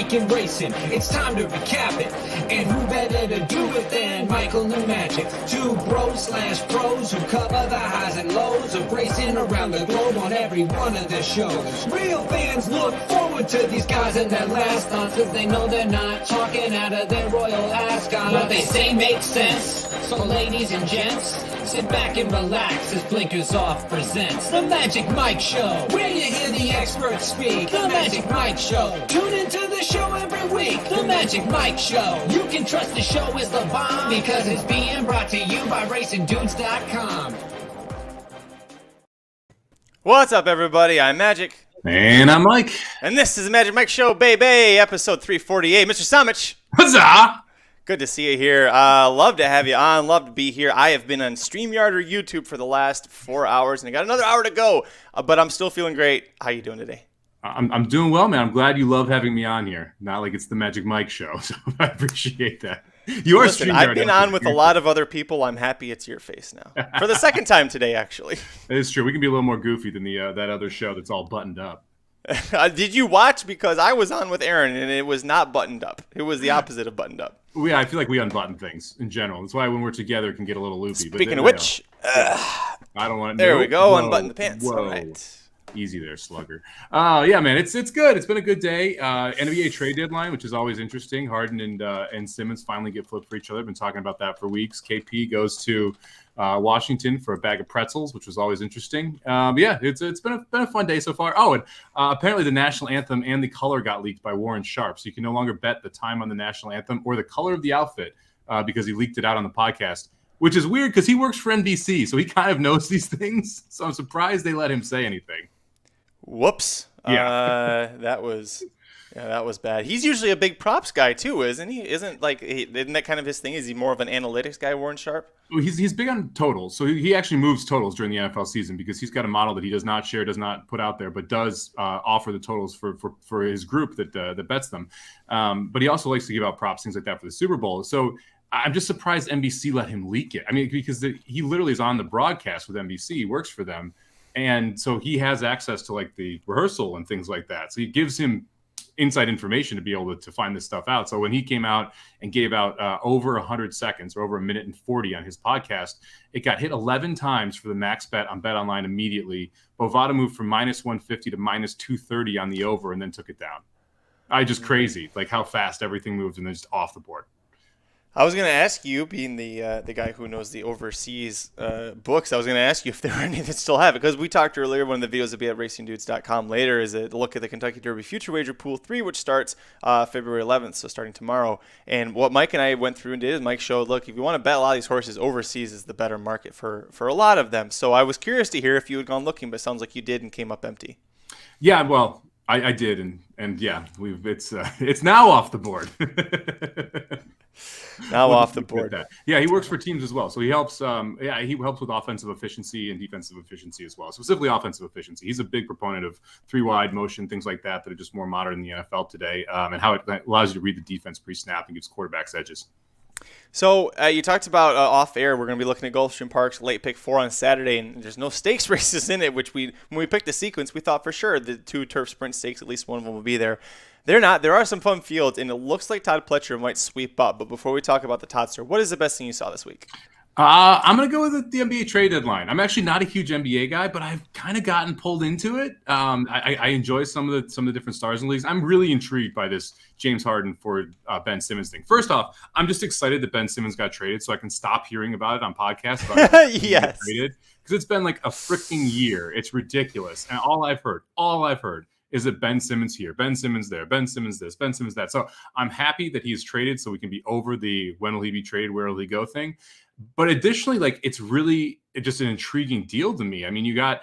week in racing. It's time to recap it. And who better to do it than Michael and Magic? Two bros/pros who cover the highs and lows of racing around the globe on every one of the shows. Real fans look forward to these guys and their last stunts, cause they know they're not talking out of their royal ascot. What they say makes sense. So ladies and gents, sit back and relax as Blinkers Off presents The Magic Mike Show, where you hear the experts speak. The Magic Mike Show. Tune into the show every week. The Magic Mike Show. You can trust the show is the bomb because it's being brought to you by RacingDudes.com. What's up, everybody? I'm Magic. And I'm Mike. And this is the Magic Mike Show, baby, episode 348. Mr. Somich. Huzzah! Good to see you here. Love to have you on. Love to be here. I have been on StreamYard or YouTube for the last 4 hours, and I got another hour to go, but I'm still feeling great. How you doing today? I'm doing well, man. I'm glad you love having me on here. Not like it's the Magic Mike Show, so I appreciate that. You are Listen, I've been on with a lot of other people. I'm happy it's your face now. For the second time today, actually. It is true. We can be a little more goofy than that other show that's all buttoned up. Did you watch? Because I was on with Aaron, and it was not buttoned up. It was the opposite of buttoned up. I feel like we unbutton things in general. That's why when we're together, it can get a little loopy. Speaking of which, I don't want to. There we go. Unbutton the pants. Whoa. All right. Easy there, slugger. Yeah, man, it's good. It's been a good day. NBA trade deadline, which is always interesting. Harden and Simmons finally get flipped for each other. Been talking about that for weeks. KP goes to Washington for a bag of pretzels, which was always interesting. Yeah, it's been a fun day so far. Oh, and apparently the national anthem and the color got leaked by Warren Sharp, so you can no longer bet the time on the national anthem or the color of the outfit because he leaked it out on the podcast. Which is weird because he works for NBC, so he kind of knows these things. So I'm surprised they let him say anything. Whoops. Yeah. That was bad. He's usually a big props guy too, isn't he? Isn't that kind of his thing? Is he more of an analytics guy, Warren Sharp? Well, he's big on totals. So he actually moves totals during the NFL season because he's got a model that he does not share, does not put out there, but does offer the totals for his group that bets them. But he also likes to give out props, things like that for the Super Bowl. So I'm just surprised NBC let him leak it. I mean, because he literally is on the broadcast with NBC. He works for them. And so he has access to like the rehearsal and things like that. So he gives him inside information to be able to find this stuff out. So when he came out and gave out over 100 seconds or over 1:40 on his podcast, it got hit 11 times for the max bet on BetOnline immediately. Bovada moved from -150 to -230 on the over and then took it down. Just crazy, like how fast everything moved and then just off the board. I was going to ask you, being the guy who knows the overseas books, I was going to ask you if there were any that still have it. Because we talked earlier, one of the videos will be at RacingDudes.com later, is a look at the Kentucky Derby Future Wager Pool 3, which starts February 11th, so starting tomorrow. And what Mike and I went through and did is Mike showed, look, if you want to bet a lot of these horses, overseas is the better market for a lot of them. So I was curious to hear if you had gone looking, but it sounds like you did and came up empty. Yeah, well, I did, and yeah, it's now off the board. Now off the board. Yeah, he works for teams as well, so he helps. He helps with offensive efficiency and defensive efficiency as well. Specifically, offensive efficiency. He's a big proponent of 3-wide motion, things like that are just more modern in the NFL today, and how it allows you to read the defense pre-snap and gives quarterbacks edges. So you talked about off air. We're going to be looking at Gulfstream Park's late pick 4 on Saturday, and there's no stakes races in it. Which when we picked the sequence, we thought for sure the 2 turf sprint stakes, at least one of them will be there. They're not. There are some fun fields, and it looks like Todd Pletcher might sweep up. But before we talk about the Todster, what is the best thing you saw this week? I'm going to go with the NBA trade deadline. I'm actually not a huge NBA guy, but I've kind of gotten pulled into it. I enjoy some of the different stars in leagues. I'm really intrigued by this James Harden for Ben Simmons thing. First off, I'm just excited that Ben Simmons got traded so I can stop hearing about it on podcasts. Yes. Because it's been like a freaking year. It's ridiculous. And all I've heard is that Ben Simmons here, Ben Simmons there, Ben Simmons this, Ben Simmons that. So I'm happy that he's traded so we can be over the when will he be traded, where will he go thing. But additionally, like it's really just an intriguing deal to me. I mean, you got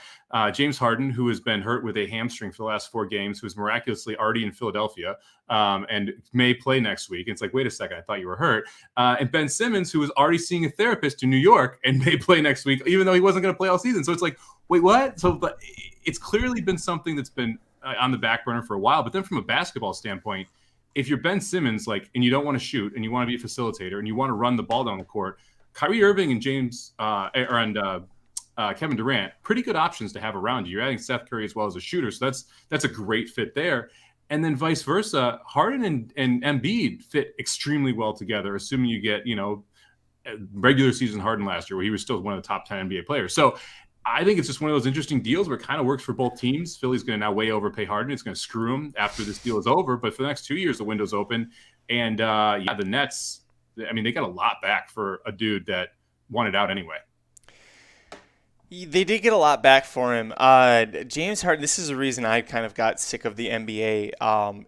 James Harden, who has been hurt with a hamstring for the last 4 games, who's miraculously already in Philadelphia and may play next week. And it's like, wait a second, I thought you were hurt. And Ben Simmons, who is already seeing a therapist in New York and may play next week, even though he wasn't going to play all season. So it's like, wait, what? So but it's clearly been something that's been on the back burner for a while. But then from a basketball standpoint, if you're Ben Simmons, like, and you don't want to shoot and you want to be a facilitator and you want to run the ball down the court, Kyrie Irving and Kevin Durant, pretty good options to have around you. You're adding Seth Curry as well as a shooter, so that's a great fit there. And then vice versa, Harden and Embiid fit extremely well together, assuming you get, regular season Harden last year, where he was still one of the top 10 NBA players. So I think it's just one of those interesting deals where it kind of works for both teams. Philly's going to now way overpay Harden. It's going to screw him after this deal is over. But for the next 2 years, the window's open. And the Nets, I mean, they got a lot back for a dude that wanted out anyway. They did get a lot back for him. James Harden, this is the reason I kind of got sick of the NBA.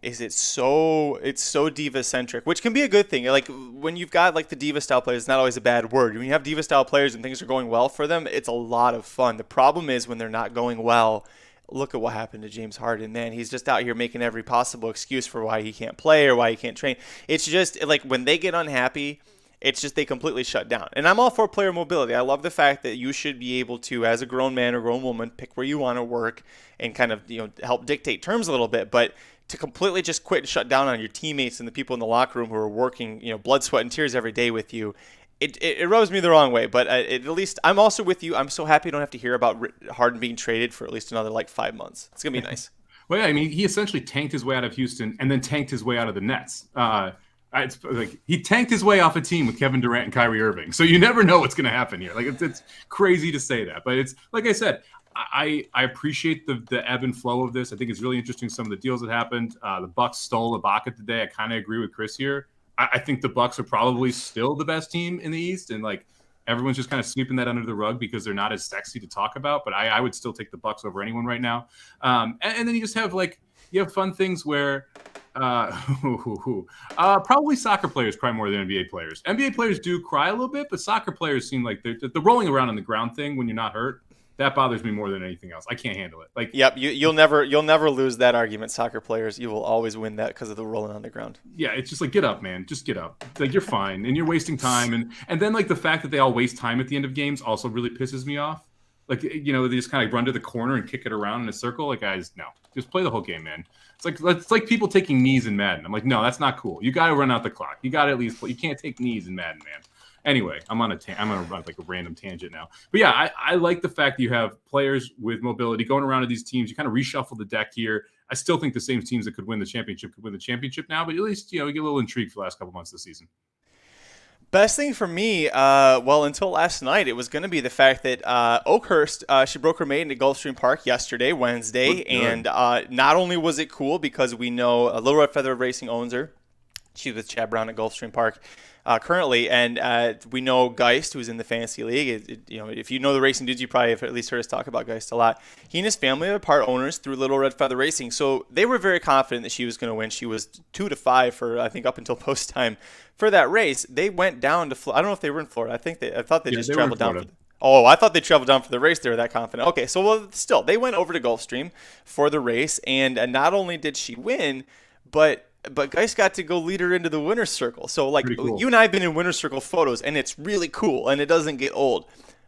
It's so diva-centric, which can be a good thing. Like when you've got like the diva-style players, it's not always a bad word. When you have diva-style players and things are going well for them, it's a lot of fun. The problem is when they're not going well, look at what happened to James Harden, man. He's just out here making every possible excuse for why he can't play or why he can't train. It's just like when they get unhappy, it's just they completely shut down. And I'm all for player mobility. I love the fact that you should be able to, as a grown man or grown woman, pick where you want to work and kind of help dictate terms a little bit. But to completely just quit and shut down on your teammates and the people in the locker room who are working blood, sweat, and tears every day with you, it rubs me the wrong way. But at least I'm also with you. I'm so happy I don't have to hear about Harden being traded for at least another 5 months. It's going to be nice. Well, yeah, I mean, he essentially tanked his way out of Houston and then tanked his way out of the Nets. It's like he tanked his way off a team with Kevin Durant and Kyrie Irving. So you never know what's going to happen here. Like it's crazy to say that, but it's like I said, I appreciate the ebb and flow of this. I think it's really interesting some of the deals that happened. The Bucks stole Ibaka today. I kind of agree with Chris here. I think the Bucks are probably still the best team in the East, and everyone's just kind of sweeping that under the rug because they're not as sexy to talk about. But I would still take the Bucks over anyone right now. And then you just have you have fun things where. Probably soccer players cry more than NBA players. NBA players do cry a little bit, but soccer players seem like the rolling around on the ground thing when you're not hurt. That bothers me more than anything else. I can't handle it. Yep, you'll never lose that argument. Soccer players, you will always win that because of the rolling on the ground. Yeah, it's just get up, man. Just get up. You're fine, and you're wasting time, and then the fact that they all waste time at the end of games also really pisses me off. They just kind of run to the corner and kick it around in a circle. Guys, no, just play the whole game, man. It's like people taking knees in Madden. I'm no, that's not cool. You got to run out the clock. You got to at least play. You can't take knees in Madden, man. Anyway, I'm gonna run a random tangent now. But yeah, I like the fact that you have players with mobility going around to these teams. You kind of reshuffle the deck here. I still think the same teams that could win the championship now, but at least we get a little intrigued for the last couple months of the season. Best thing for me, until last night, it was going to be the fact that Oakhurst, she broke her maiden at Gulfstream Park yesterday, Wednesday, and not only was it cool because we know Little Red Feather Racing owns her. She's with Chad Brown at Gulfstream Park currently, and we know Geist, who's in the fantasy league. If you know the racing dudes, you probably have at least heard us talk about Geist a lot. He and his family are part owners through Little Red Feather Racing, so they were very confident that she was going to win. She was 2-5 for I think up until post time for that race. They went down to I don't know if they were in Florida. I thought they just traveled down. I thought they traveled down for the race. They were that confident. Okay, so still they went over to Gulfstream for the race, and not only did she win, but Geist got to go lead her into the winner's circle. So cool. You and I have been in winner's circle photos, and it's really cool, and it doesn't get old.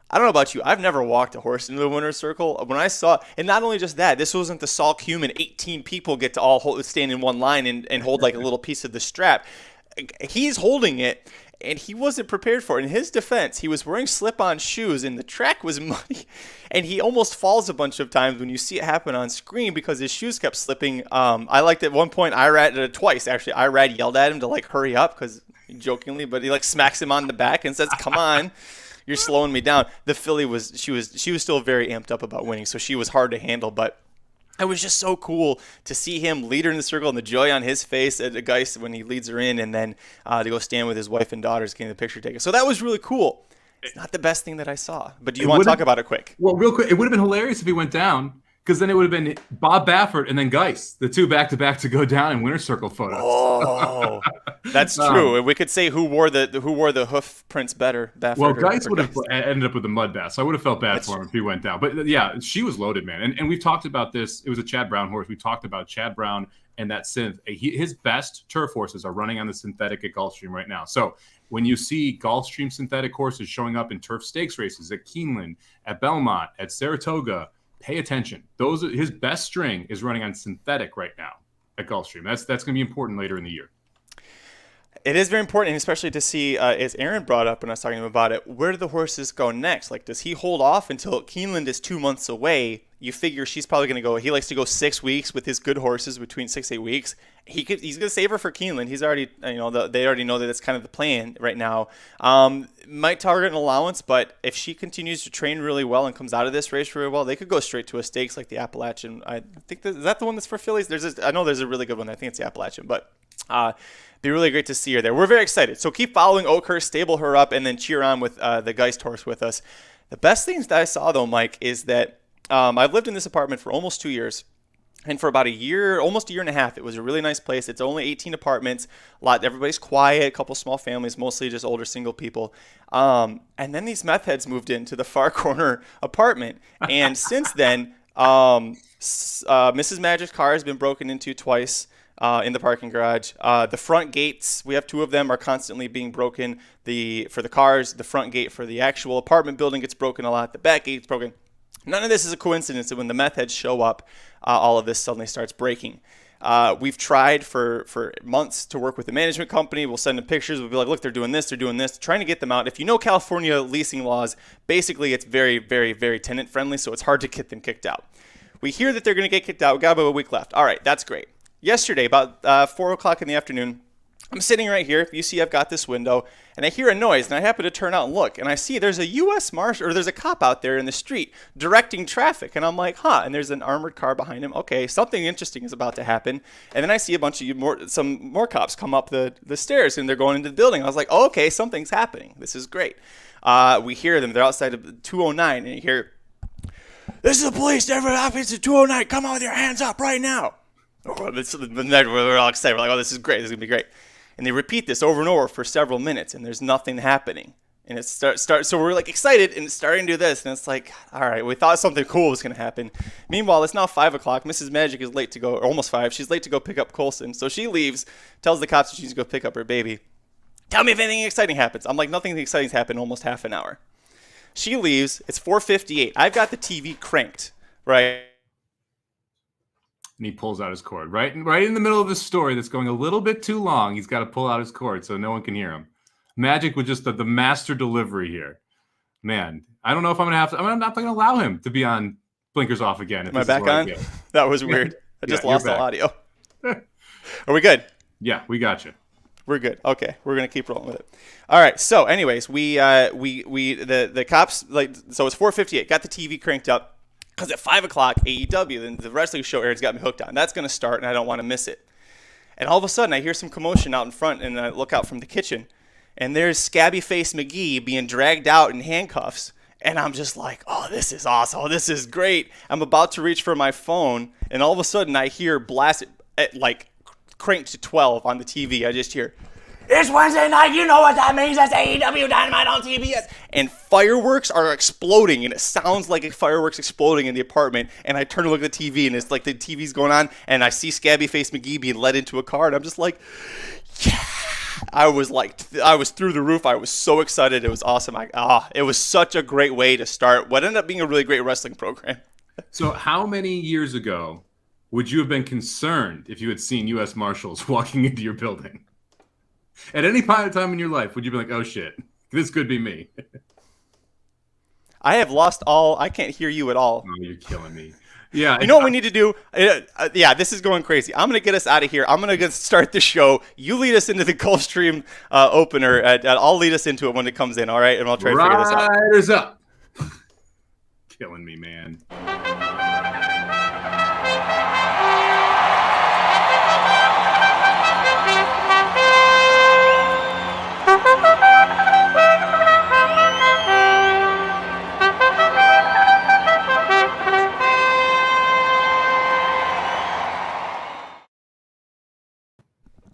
I don't know about you. I've never walked a horse into the winner's circle. When I saw, and not only just that, this wasn't the Saul Human 18 people get to all stand in one line and hold a little piece of the strap. He's holding it, and he wasn't prepared for it. In his defense, he was wearing slip-on shoes, and the track was muddy, and he almost falls a bunch of times when you see it happen on screen because his shoes kept slipping. I liked at one point, twice actually, Irad yelled at him to hurry up because jokingly, but he smacks him on the back and says, "Come on, you're slowing me down." The filly she was still very amped up about winning, so she was hard to handle, but it was just so cool to see him lead her in the circle and the joy on his face at the Geist when he leads her in, and then to go stand with his wife and daughters getting the picture taken. So that was really cool. It's not the best thing that I saw, but do you want to talk about it quick? Well, real quick, it would have been hilarious if he went down, because then it would have been Bob Baffert and then Geist, the two back-to-back to go down in winner's circle photos. Oh, that's true. We could say who wore the hoof prints better. Baffert well, Geist would have ended up with a mud bath, so I would have felt bad for him if he went down. But yeah, she was loaded, man. And we've talked about this. It was a Chad Brown horse. We talked about Chad Brown and that synth. His best turf horses are running on the synthetic at Gulfstream right now. So when you see Gulfstream synthetic horses showing up in turf stakes races at Keeneland, at Belmont, at Saratoga, pay attention. His best string is running on synthetic right now at Gulfstream. That's going to be important later in the year. It is very important, and especially to see, as Aaron brought up when I was talking to him about it, where do the horses go next? Like, does he hold off until Keeneland is 2 months away? You figure she's probably going to go. He likes to go 6 weeks with his good horses, between 6-8 weeks. He's going to save her for Keeneland. He's already, they already know that that's kind of the plan right now. Might target an allowance, but if she continues to train really well and comes out of this race really well, they could go straight to a stakes like the Appalachian. I think is that the one that's for fillies? I know there's a really good one. I think it's the Appalachian, but be really great to see her there. We're very excited. So keep following Oakhurst, stable her up, and then cheer on with the Geist horse with us. The best things that I saw, though, Mike, is that I've lived in this apartment for almost 2 years. And for about almost a year and a half, it was a really nice place. It's only 18 apartments. Everybody's quiet, a couple small families, mostly just older single people. And then these meth heads moved into the far corner apartment. And since then, Mrs. Magic's car has been broken into twice in the parking garage. The front gates, we have 2 of them, are constantly being broken. For the cars, the front gate for the actual apartment building gets broken a lot. The back gate's broken. None of this is a coincidence that when the meth heads show up, all of this suddenly starts breaking. We've tried for months to work with the management company. We'll send them pictures. We'll be like, look, they're doing this, trying to get them out. If you know California leasing laws, basically it's very, very, very tenant friendly, so it's hard to get them kicked out. We hear that they're going to get kicked out. We've got about a week left. All right, that's great. Yesterday, about 4 o'clock in the afternoon, I'm sitting right here. You see I've got this window, and I hear a noise, and I happen to turn out and look, and I see there's a U.S. Marshal, or there's a cop out there in the street directing traffic, and I'm like, and there's an armored car behind him. Okay, something interesting is about to happen. And then I see a bunch of some more cops come up the stairs, and they're going into the building. I was like, oh, okay, something's happening. This is great. We hear them. They're outside of 209, and you hear, this is the police. Everyone happens to 209. Come on with your hands up right now. We're all excited. We're like, oh, this is great. This is going to be great. And they repeat this over and over for several minutes, and there's nothing happening. And it starts. So we're like excited, and it's starting to do this, and it's like, all right, we thought something cool was going to happen. Meanwhile, it's now 5 o'clock. Mrs. Magic is late to go, or almost 5. She's late to go pick up Colson. So she leaves, tells the cops that she needs to go pick up her baby. Tell me if anything exciting happens. I'm like, nothing exciting's happened in almost half an hour. She leaves. It's 4:58. I've got the TV cranked, right? And he pulls out his cord right in the middle of this story that's going a little bit too long. He's got to pull out his cord so no one can hear him. Magic with just the master delivery here. Man, I don't know if I'm not going to allow him to be on blinkers off again. Am I back on? That was weird. I just lost the audio. Are we good? Yeah, we got you. We're good. Okay, we're gonna keep rolling with it. All right. So, anyways, the cops, so it's 4:58. Got the TV cranked up. Because at 5 o'clock, AEW, then the wrestling show Aaron's got me hooked on. That's going to start, and I don't want to miss it. And all of a sudden, I hear some commotion out in front, and I look out from the kitchen, and there's Scabby Face McGee being dragged out in handcuffs. And I'm just like, oh, this is awesome. Oh, this is great. I'm about to reach for my phone, and all of a sudden, I hear blasted, cranked to 12 on the TV. I just hear, it's Wednesday night, you know what that means, that's AEW Dynamite on TBS. And fireworks are exploding, and it sounds like fireworks exploding in the apartment. And I turn to look at the TV, and it's like the TV's going on, and I see Scabby Face McGee being led into a car, and I'm just like, yeah. I was through the roof. I was so excited. It was awesome. It was such a great way to start what ended up being a really great wrestling program. So how many years ago would you have been concerned if you had seen U.S. Marshals walking into your building? At any point in time in your life, would you be like, oh, shit, this could be me? I have lost I can't hear you at all. Oh, you're killing me. Yeah. You know what we need to do? This is going crazy. I'm going to get us out of here. I'm going to start the show. You lead us into the Gulfstream opener. I'll lead us into it when it comes in, all right? And I'll try to figure this out. Riders up. Killing me, man.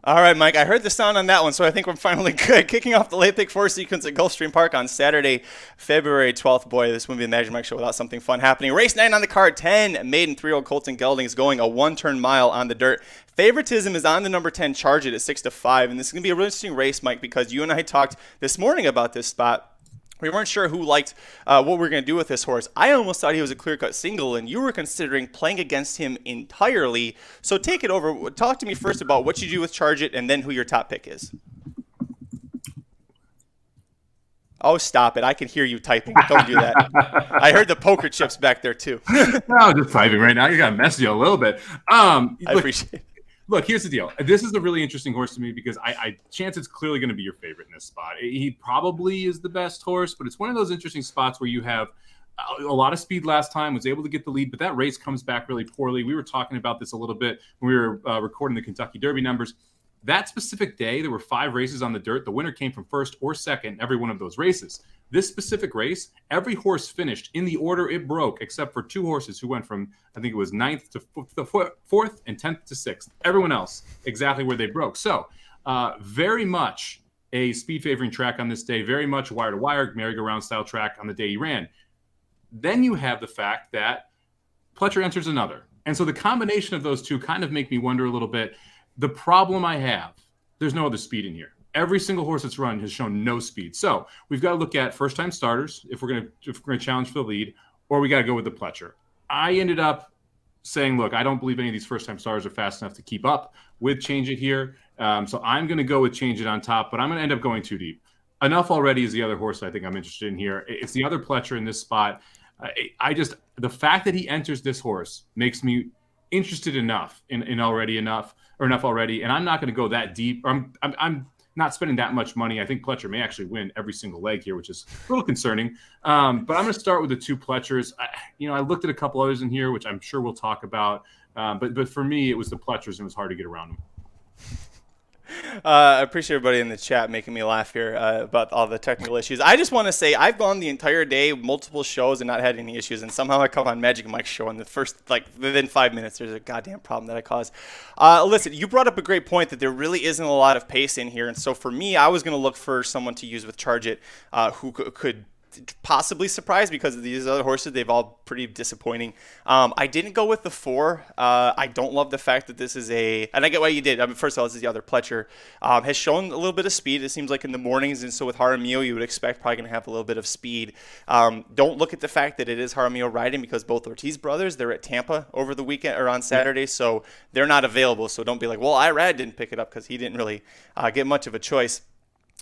All right, Mike, I heard the sound on that one, so I think we're finally good. Kicking off the late pick 4 sequence at Gulfstream Park on Saturday, February 12th. Boy, this wouldn't be the Magic Mike show without something fun happening. Race 9 on the card, 10 maiden 3-year-old Colton Gelding is going a one-turn mile on the dirt. Favoritism is on the number 10, Charge It, at 6-5, and this is going to be a really interesting race, Mike, because you and I talked this morning about this spot. We weren't sure who liked what we were going to do with this horse. I almost thought he was a clear-cut single, and you were considering playing against him entirely. So take it over. Talk to me first about what you do with Charge It and then who your top pick is. Oh, stop it. I can hear you typing. Don't do that. I heard the poker chips back there, too. No, I'm just typing right now. You got to mess you a little bit. I appreciate it. Look, here's the deal. This is a really interesting horse to me because I chance it's clearly going to be your favorite in this spot. He probably is the best horse, but it's one of those interesting spots where you have a lot of speed last time, was able to get the lead, but that race comes back really poorly. We were talking about this a little bit when we were recording the Kentucky Derby numbers. That specific day, there were 5 races on the dirt. The winner came from first or second in every one of those races. This specific race, every horse finished in the order it broke, except for 2 horses who went from, I think it was 9th to 4th and 10th to 6th. Everyone else, exactly where they broke. So very much a speed favoring track on this day, very much wire-to-wire, merry-go-round style track on the day he ran. Then you have the fact that Pletcher enters another. And so the combination of those two kind of make me wonder a little bit. The problem I have, there's no other speed in here. Every single horse that's run has shown no speed. So we've got to look at first-time starters if we're going to challenge for the lead, or we got to go with the Pletcher. I ended up saying, look, I don't believe any of these first-time starters are fast enough to keep up with Change It here. So I'm going to go with Change It on top, but I'm going to end up going too deep. Enough Already is the other horse I think I'm interested in here. It's the other Pletcher in this spot. The fact that he enters this horse makes me interested enough in Enough Already, and I'm not going to go that deep. I'm not spending that much money. I think Pletcher may actually win every single leg here, which is a little concerning. But I'm going to start with the 2 Pletchers. I looked at a couple others in here, which I'm sure we'll talk about. But for me, it was the Pletchers, and it was hard to get around them. I appreciate everybody in the chat making me laugh here about all the technical issues. I just want to say I've gone the entire day, multiple shows, and not had any issues. And somehow I come on Magic Mike's show, and the first, within 5 minutes, there's a goddamn problem that I caused. Listen, you brought up a great point that there really isn't a lot of pace in here. And so for me, I was going to look for someone to use with Charge It who could possibly surprise because of these other horses. They've all pretty disappointing. I didn't go with the 4. I don't love the fact that this is and I get why you did. First of all, this is the other Pletcher. Has shown a little bit of speed. It seems like in the mornings, and so with Jaramillo, you would expect probably going to have a little bit of speed. Don't look at the fact that it is Jaramillo riding because both Ortiz brothers, they're at Tampa over the weekend or on Saturday, so they're not available. So don't be like, well, Irad didn't pick it up because he didn't really get much of a choice.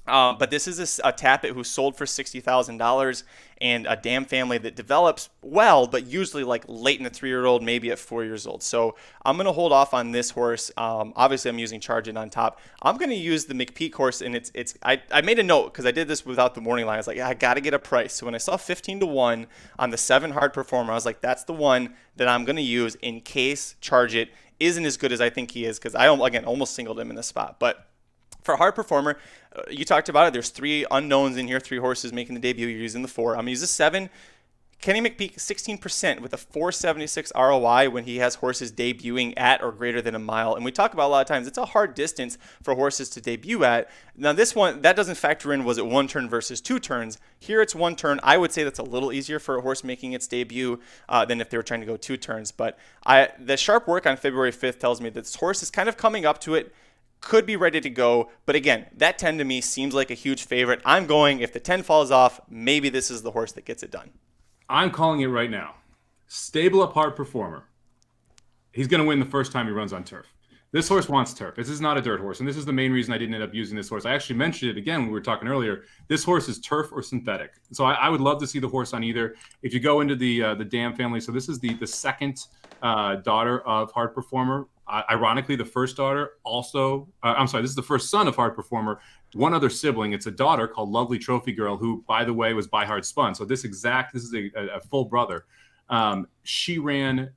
But this is a Tappet who sold for $60,000 and a dam family that develops well, but usually like late in the 3-year-old, maybe at 4 years old. So I'm going to hold off on this horse. Obviously, I'm using Charge It on top. I'm going to use the McPeak horse, and I made a note because I did this without the morning line. I was like, I got to get a price. So when I saw 15-1 on the 7 hard performer, I was like, that's the one that I'm going to use in case Charge It isn't as good as I think he is, because I, again, almost singled him in this spot. But for hard performer, you talked about it. There's 3 unknowns in here, 3 horses making the debut. You're using the 4. I'm going to use the 7. Kenny McPeak, 16% with a 476 ROI when he has horses debuting at or greater than a mile. And we talk about a lot of times, it's a hard distance for horses to debut at. Now this one, that doesn't factor in, was it 1 turn versus 2 turns? Here it's 1 turn. I would say that's a little easier for a horse making its debut than if they were trying to go 2 turns. But the sharp work on February 5th tells me that this horse is kind of coming up to it, could be ready to go. But again, that 10 to me seems like a huge favorite. I'm going, if the 10 falls off, maybe this is the horse that gets it done. I'm calling it right now. Stable up hard performer. He's going to win the first time he runs on turf. This horse wants turf. This is not a dirt horse, and this is the main reason I didn't end up using this horse. I actually mentioned it again when we were talking earlier. This horse is turf or synthetic. So I would love to see the horse on either. If you go into the Dam family, so this is the second daughter of hard performer. Ironically, the first daughter also, this is the first son of hard performer. One other sibling, it's a daughter called Lovely Trophy Girl, who, by the way, was by hard spun. So this is a full brother. She ran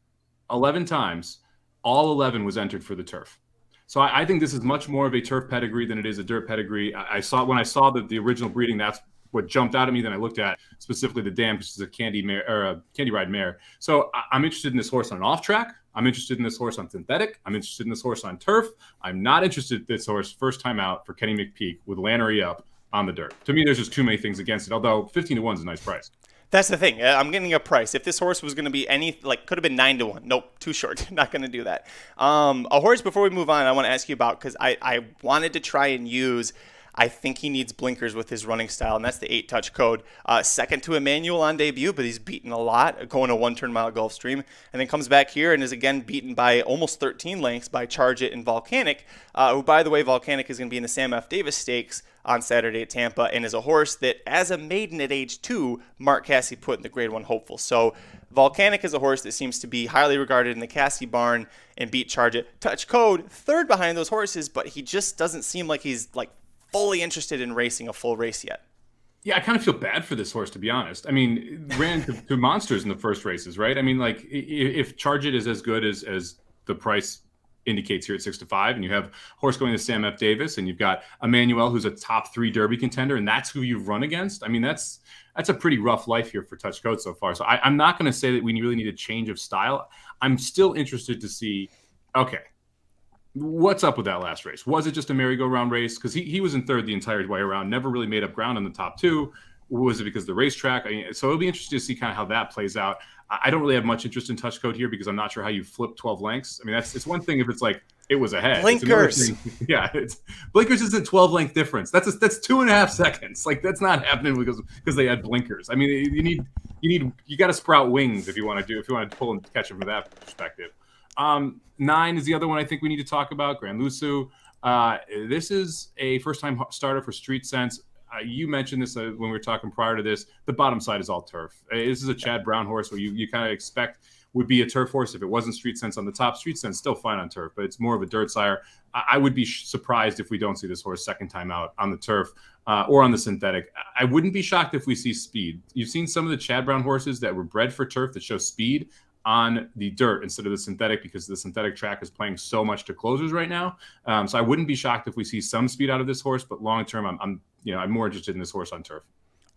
11 times. All 11 was entered for the turf. So I think this is much more of a turf pedigree than it is a dirt pedigree. When I saw the original breeding, that's what jumped out at me. Then I looked at specifically the Dam, which is a candy ride mare. So I'm interested in this horse on an off track. I'm interested in this horse on synthetic. I'm interested in this horse on turf. I'm not interested in this horse first time out for Kenny McPeak with Lannery up on the dirt. To me, there's just too many things against it, although 15-1 is a nice price. That's the thing. I'm getting a price. If this horse was going to be could have been 9-1. Nope, too short. Not going to do that. A horse, before we move on, I want to ask you about, because I wanted to try and use, I think he needs blinkers with his running style, and that's the 8-touch code. Second to Emmanuel on debut, but he's beaten a lot, going a 1-turn mile Gulfstream, and then comes back here and is again beaten by almost 13 lengths by Charge It and Volcanic, who, by the way, Volcanic is going to be in the Sam F. Davis Stakes on Saturday at Tampa, and is a horse that, as a maiden at age 2, Mark Casse put in the Grade 1 hopeful. So Volcanic is a horse that seems to be highly regarded in the Casse barn and beat Charge It. Touch Code, third behind those horses, but he just doesn't seem like he's fully interested in racing a full race yet. Yeah, I kind of feel bad for this horse, to be honest. I mean, ran to monsters in the first races, right? I mean, if Charge It is as good as the price indicates here at 6-5, and you have horse going to Sam F. Davis, and you've got Emmanuel, who's a top 3 Derby contender, and that's who you've run against. I mean, that's a pretty rough life here for Touch Code so far. So I'm not going to say that we really need a change of style. I'm still interested to see, okay, what's up with that last race? Was it just a merry-go-round race? Because he was in third the entire way around, never really made up ground in the top 2. Was it because of the racetrack? So it'll be interesting to see kind of how that plays out. I don't really have much interest in Touch Code here because I'm not sure how you flip 12 lengths. I mean, it's one thing if it's like it was ahead. Blinkers. Blinkers isn't 12 length difference. That's 2.5 seconds. Like, that's not happening because they had blinkers. I mean, you got to sprout wings if you want to pull and catch them from that perspective. 9 is the other one I think we need to talk about. Grand Lusu. This is a first-time starter for Street Sense. You mentioned this when we were talking prior to this. The bottom side is all turf. This is a Chad Brown horse where you kind of expect would be a turf horse if it wasn't Street Sense on the top. Street Sense still fine on turf, but it's more of a dirt sire. I would be surprised if we don't see this horse second time out on the turf or on the synthetic. I wouldn't be shocked if we see speed. You've seen some of the Chad Brown horses that were bred for turf that show speed on the dirt instead of the synthetic because the synthetic track is playing so much to closers right now. So I wouldn't be shocked if we see some speed out of this horse, but long term, I'm more interested in this horse on turf.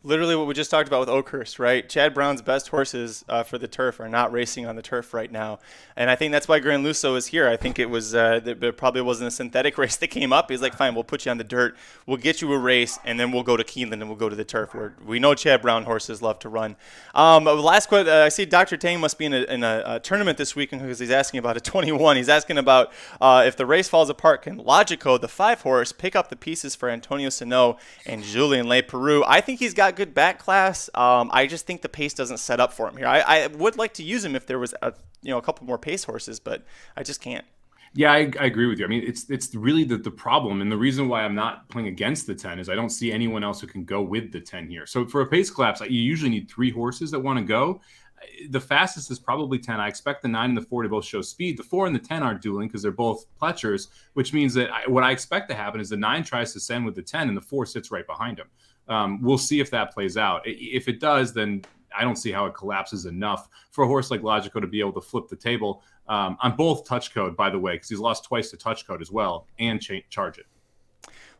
Literally what we just talked about with Oakhurst, right? Chad Brown's best horses for the turf are not racing on the turf right now. And I think that's why Gran Luso is here. I think it was there probably wasn't a synthetic race that came up. He's like, fine, we'll put you on the dirt. We'll get you a race, and then we'll go to Keeneland and we'll go to the turf where we know Chad Brown horses love to run. Last question, I see Dr. Tang must be in a tournament this weekend because he's asking about a 21. He's asking about if the race falls apart, can Logico, the 5-horse, pick up the pieces for Antonio Sano and Julien Le Peru? I think he's got good back class. I just think the pace doesn't set up for him here. I would like to use him if there was a couple more pace horses, but I just can't. Yeah, I agree with you. I mean, it's really the problem, and the reason why I'm not playing against the 10 is I don't see anyone else who can go with the 10 here. So for a pace collapse, you usually need 3 horses that want to go. The fastest is probably 10. I expect the 9 and the 4 to both show speed. The 4 and the 10 aren't dueling because they're both Pletchers, which means that what I expect to happen is the 9 tries to send with the 10 and the 4 sits right behind him. We'll see if that plays out. If it does, then I don't see how it collapses enough for a horse like Logico to be able to flip the table on both touch code, by the way, because he's lost twice to touch code as well, and charge it.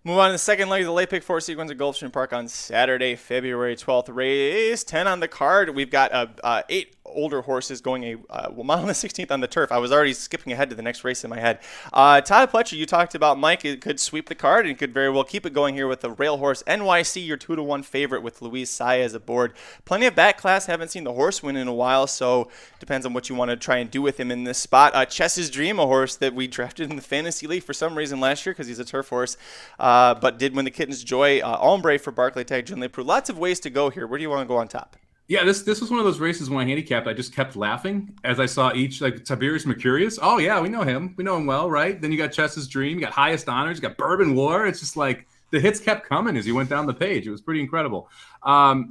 Move on to the second leg of the late pick 4 sequence at Gulfstream Park on Saturday, February 12th. Race 10 on the card. We've got 8 older horses going a mile and the 16th on the turf. I was already skipping ahead to the next race in my head. Todd Pletcher, you talked about Mike. It could sweep the card and could very well keep it going here with the rail horse NYC, your 2-1 favorite with Luis Saez aboard. Plenty of back class. Haven't seen the horse win in a while, so depends on what you want to try and do with him in this spot. Chess's Dream, a horse that we drafted in the Fantasy League for some reason last year because he's a turf horse, but did win the Kitten's Joy. Ombre for Barclay Tag, Jun Leprou. Lots of ways to go here. Where do you want to go on top? Yeah, this was one of those races when I handicapped. I just kept laughing as I saw each, like Tiberius Mercurius. Oh, yeah, we know him. We know him well, right? Then you got Chess's Dream. You got Highest Honors. You got Bourbon War. It's just like the hits kept coming as you went down the page. It was pretty incredible. God,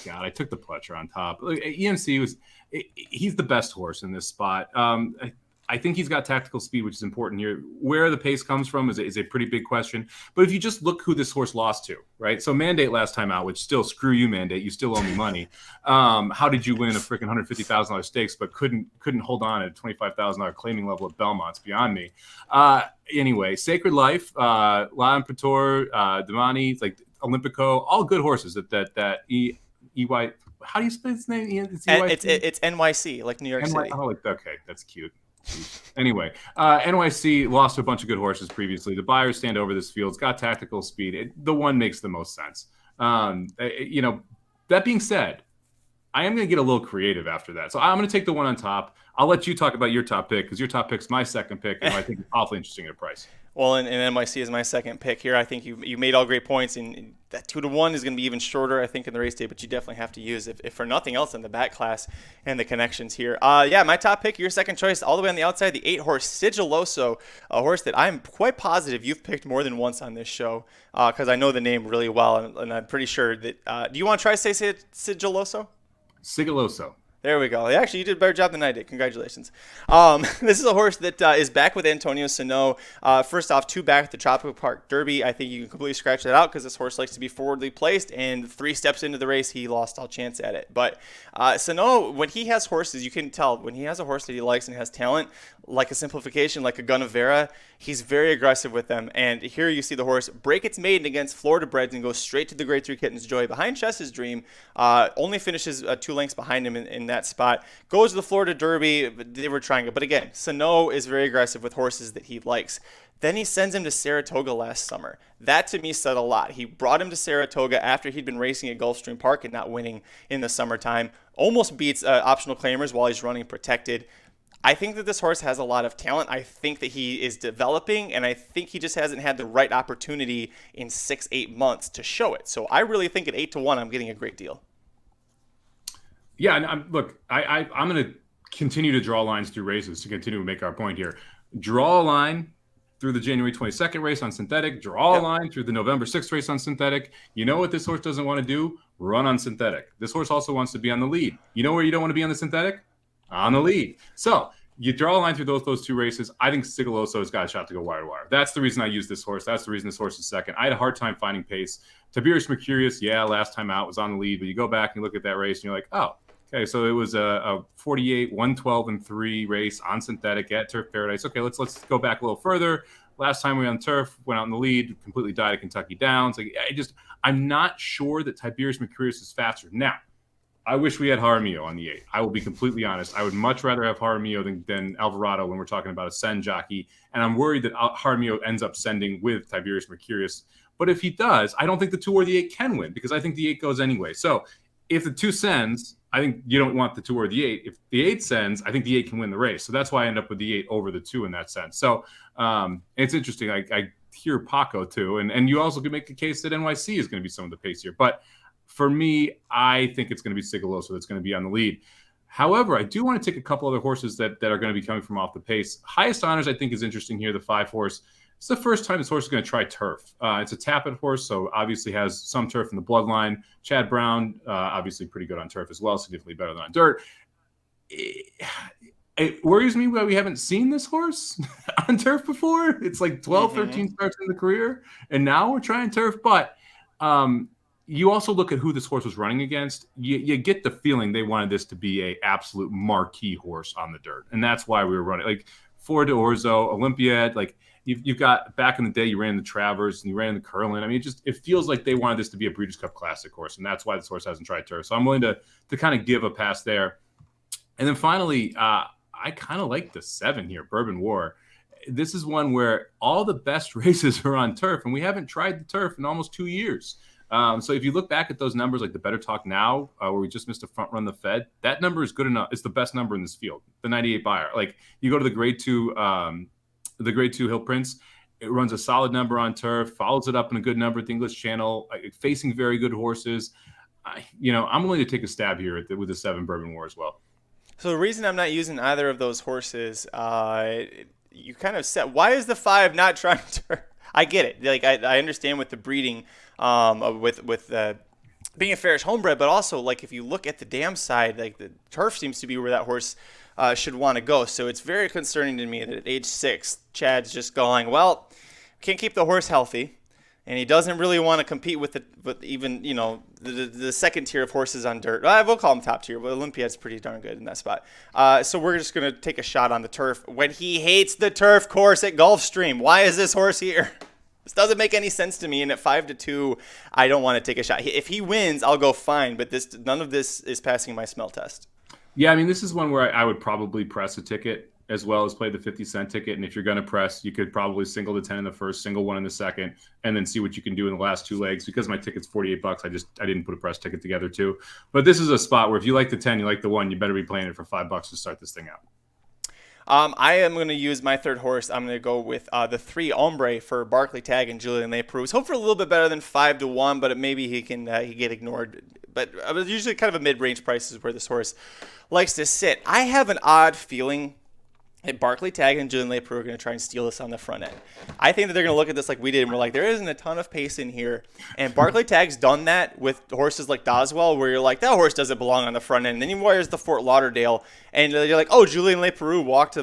I took the Pletcher on top. Look, EMC he's the best horse in this spot. I think he's got tactical speed, which is important here. Where the pace comes from is a pretty big question. But if you just look who this horse lost to, right? So Mandate last time out, which still, screw you, Mandate. You still owe me money. How did you win a freaking $150,000 stakes but couldn't hold on at a $25,000 claiming level at Belmont? It's beyond me. Anyway, Sacred Life, La Impetor, Damani, like Olympico, all good horses that EY. How do you spell his name? It's NYC, like New York City. Oh, okay, that's cute. Anyway, NYC lost to a bunch of good horses previously. The buyers stand over this field. It's got tactical speed. The one makes the most sense. That being said, I am going to get a little creative after that. So I'm going to take the one on top. I'll let you talk about your top pick because your top pick's my second pick, and I think it's awfully interesting at a price. Well, and NYC is my second pick here. I think you made all great points, and that 2-1 is going to be even shorter, I think, in the race day. But you definitely have to use, if for nothing else, in the back class and the connections here. Yeah, my top pick, your second choice, all the way on the outside, the 8-horse Sigiloso, a horse that I'm quite positive you've picked more than once on this show, because I know the name really well, and I'm pretty sure that. Do you want to try to say Sigiloso? Sigiloso. There we go. Actually, you did a better job than I did. Congratulations. This is a horse that is back with Antonio Sano. First off, 2 back at the Tropical Park Derby. I think you can completely scratch that out because this horse likes to be forwardly placed, and 3 steps into the race, he lost all chance at it. But Sano, when he has horses, you can tell when he has a horse that he likes and has talent, like a Simplification, like a Gunnevera, he's very aggressive with them. And here you see the horse break its maiden against Florida Breds and go straight to the Grade 3 Kitten's Joy behind Chess's Dream. Only finishes 2 lengths behind him in that spot. Goes to the Florida Derby. They were trying it. But again, Sano is very aggressive with horses that he likes. Then he sends him to Saratoga last summer. That to me said a lot. He brought him to Saratoga after he'd been racing at Gulfstream Park and not winning in the summertime. Almost beats Optional Claimers while he's running protected. I think that this horse has a lot of talent. I think that he is developing, and I think he just hasn't had the right opportunity in 6-8 months to show it. So I really think at 8-1, I'm getting a great deal. Yeah, and I'm going to continue to draw lines through races to continue to make our point here. Draw a line through the January 22nd race on synthetic. Draw a line through the November 6th race on synthetic. You know what this horse doesn't want to do? Run on synthetic. This horse also wants to be on the lead. You know where you don't want to be on the synthetic? On the lead. So you draw a line through those 2 races. I think Sigiloso has got a shot to go wire to wire. That's the reason I used this horse. That's the reason this horse is second. I had a hard time finding pace. Tiberius Mercurius, last time out was on the lead, but you go back and you look at that race and you're like, oh, okay, so it was a 48, 112-3 race on synthetic at Turf Paradise. Okay, let's go back a little further. Last time we were on turf, went out in the lead, completely died at Kentucky Downs. I'm not sure that Tiberius Mercurius is faster. Now, I wish we had Jaramillo on the 8. I will be completely honest. I would much rather have Jaramillo than Alvarado when we're talking about a send jockey. And I'm worried that Jaramillo ends up sending with Tiberius Mercurius. But if he does, I don't think the 2 or the 8 can win because I think the 8 goes anyway. So if the 2 sends, I think you don't want the 2 or the 8. If the 8 sends, I think the 8 can win the race. So that's why I end up with the 8 over the 2 in that sense. So it's interesting. I hear Paco too. And you also could make the case that NYC is going to be some of the pace here. But for me, I think it's going to be Sigiloso that's going to be on the lead. However, I do want to take a couple other horses that are going to be coming from off the pace. Highest Honors, I think, is interesting here, the 5-horse. It's the first time this horse is going to try turf. It's a Tappet horse, so obviously has some turf in the bloodline. Chad Brown, obviously pretty good on turf as well, significantly better than on dirt. It worries me why we haven't seen this horse on turf before. It's like 12, 13 starts in the career, and now we're trying turf. But you also look at who this horse was running against. You get the feeling they wanted this to be a absolute marquee horse on the dirt, and that's why we were running. Like Ford d'Orzo, Olympiad, like you've got back in the day, you ran the Travers and you ran the Curlin. I mean, it feels like they wanted this to be a Breeders' Cup Classic horse, and that's why this horse hasn't tried turf. So I'm willing to kind of give a pass there. And then finally, I kind of like the 7 here, Bourbon War. This is one where all the best races are on turf, and we haven't tried the turf in almost 2 years. So if you look back at those numbers, like the Better Talk Now, where we just missed a front run the Fed, that number is good enough. It's the best number in this field, the 98 buyer. Like you go to the Grade 2 Hill Prince, it runs a solid number on turf, follows it up in a good number at the English Channel, facing very good horses. I'm willing to take a stab here with the 7 Bourbon War as well. So the reason I'm not using either of those horses, you kind of said, why is the 5 not trying to? I get it. Like I understand with the breeding, with being a fairish homebred, but also like if you look at the dam side, like the turf seems to be where that horse should want to go. So it's very concerning to me that at age 6, Chad's just going, well, can't keep the horse healthy. And he doesn't really want to compete with even the second tier of horses on dirt. We'll call him top tier, but Olympiad's pretty darn good in that spot. So we're just going to take a shot on the turf when he hates the turf course at Gulfstream. Why is this horse here? This doesn't make any sense to me. And at 5-2, I don't want to take a shot. If he wins, I'll go fine. But none of this is passing my smell test. Yeah, I mean, this is one where I would probably press a ticket as well as play the 50-cent ticket. And if you're going to press, you could probably single the 10 in the first, single 1 in the second, and then see what you can do in the last 2 legs. Because my ticket's $48, I didn't put a press ticket together too. But this is a spot where if you like the 10, you like the 1, you better be playing it for $5 to start this thing out. I am going to use my third horse. I'm going to go with the 3 Ombre for Barkley Tag and Julian Leperoux. Hope for a little bit better than 5-1, but maybe he can he get ignored. But usually kind of a mid-range price is where this horse likes to sit. I have an odd feeling that Barkley Tag and Julian Leperoux are going to try and steal this on the front end. I think that they're going to look at this like we did, and we're like, there isn't a ton of pace in here. And Barkley Tag's done that with horses like Doswell, where you're like, that horse doesn't belong on the front end. And then he wires the Fort Lauderdale, and you're like, oh, Julian Leperoux walked the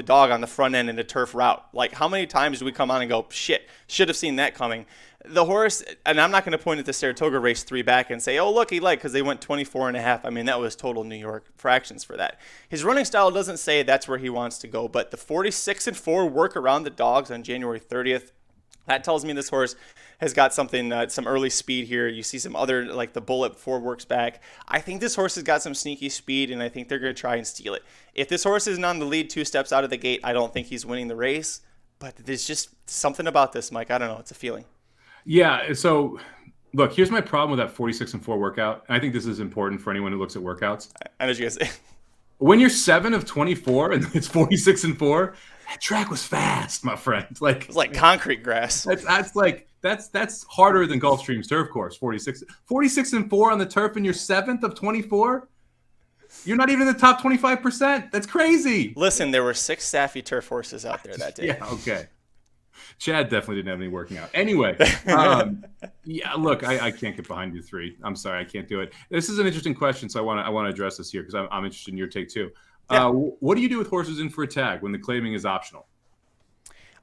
dog on the front end in a turf route. Like, how many times do we come on and go, shit, should have seen that coming? The horse, and I'm not going to point at the Saratoga race 3 back and say, oh, look, because they went 24.5. I mean, that was total New York fractions for that. His running style doesn't say that's where he wants to go, but the 46-4 work around the dogs on January 30th, that tells me this horse has got something, some early speed here. You see some other, like the Bullet 4 works back. I think this horse has got some sneaky speed, and I think they're going to try and steal it. If this horse isn't on the lead 2 steps out of the gate, I don't think he's winning the race, but there's just something about this, Mike. I don't know. It's a feeling. Yeah, so look, here's my problem with that 46-4 workout. And I think this is important for anyone who looks at workouts. I know what you're going to say. When you're 7 of 24 and it's 46-4, that track was fast, my friend. Like, it's like concrete grass. That's harder than Gulfstream's turf course. 46-4 on the turf, and you're 7th of 24. You're not even in the top 25%. That's crazy. Listen, there were 6 Saffy turf horses out there that day. Yeah, okay. Chad definitely didn't have any working out. Anyway, yeah, look, I can't get behind you 3. I'm sorry, I can't do it. This is an interesting question, so I want to address this here because I'm interested in your take too. Yeah. What do you do with horses in for a tag when the claiming is optional?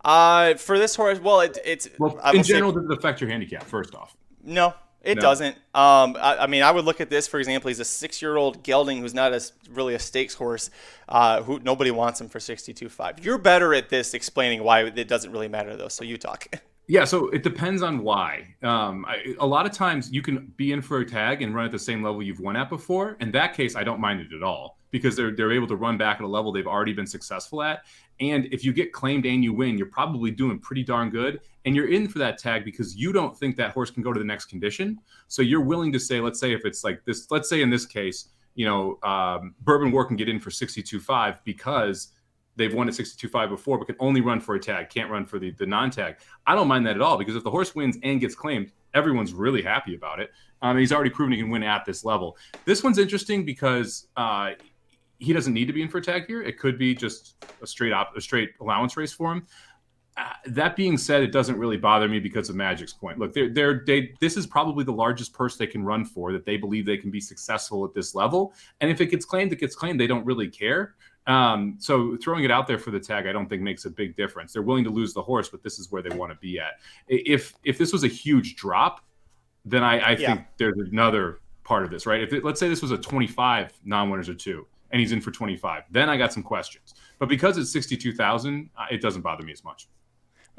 For this horse, well, it's in general, does it affect your handicap? First off, no. It doesn't. I mean, I would look at this, for example, he's a 6-year-old gelding who's not really a stakes horse, who nobody wants him for 62.5. You're better at this explaining why it doesn't really matter, though, so you talk. Yeah, so it depends on why. A lot of times you can be in for a tag and run at the same level you've won at before. In that case, I don't mind it at all because they're able to run back at a level they've already been successful at. And if you get claimed and you win, you're probably doing pretty darn good. And you're in for that tag because you don't think that horse can go to the next condition. So you're willing to say, let's say if it's like this, let's say in this case, Bourbon War can get in for 62.5 because they've won at 62.5 before, but can only run for a tag, can't run for the non-tag. I don't mind that at all because if the horse wins and gets claimed, everyone's really happy about it. He's already proven he can win at this level. This one's interesting because he doesn't need to be in for a tag here. It could be just a straight allowance race for him. That being said, it doesn't really bother me because of Magic's point. Look, this is probably the largest purse they can run for that they believe they can be successful at this level. And if it gets claimed, it gets claimed. They don't really care. So throwing it out there for the tag, I don't think makes a big difference. They're willing to lose the horse, but this is where they want to be at. If this was a huge drop, then I think there's another part of this, right? Let's say this was a 25 non-winners or 2, and he's in for 25, then I got some questions. But because it's 62,000, it doesn't bother me as much.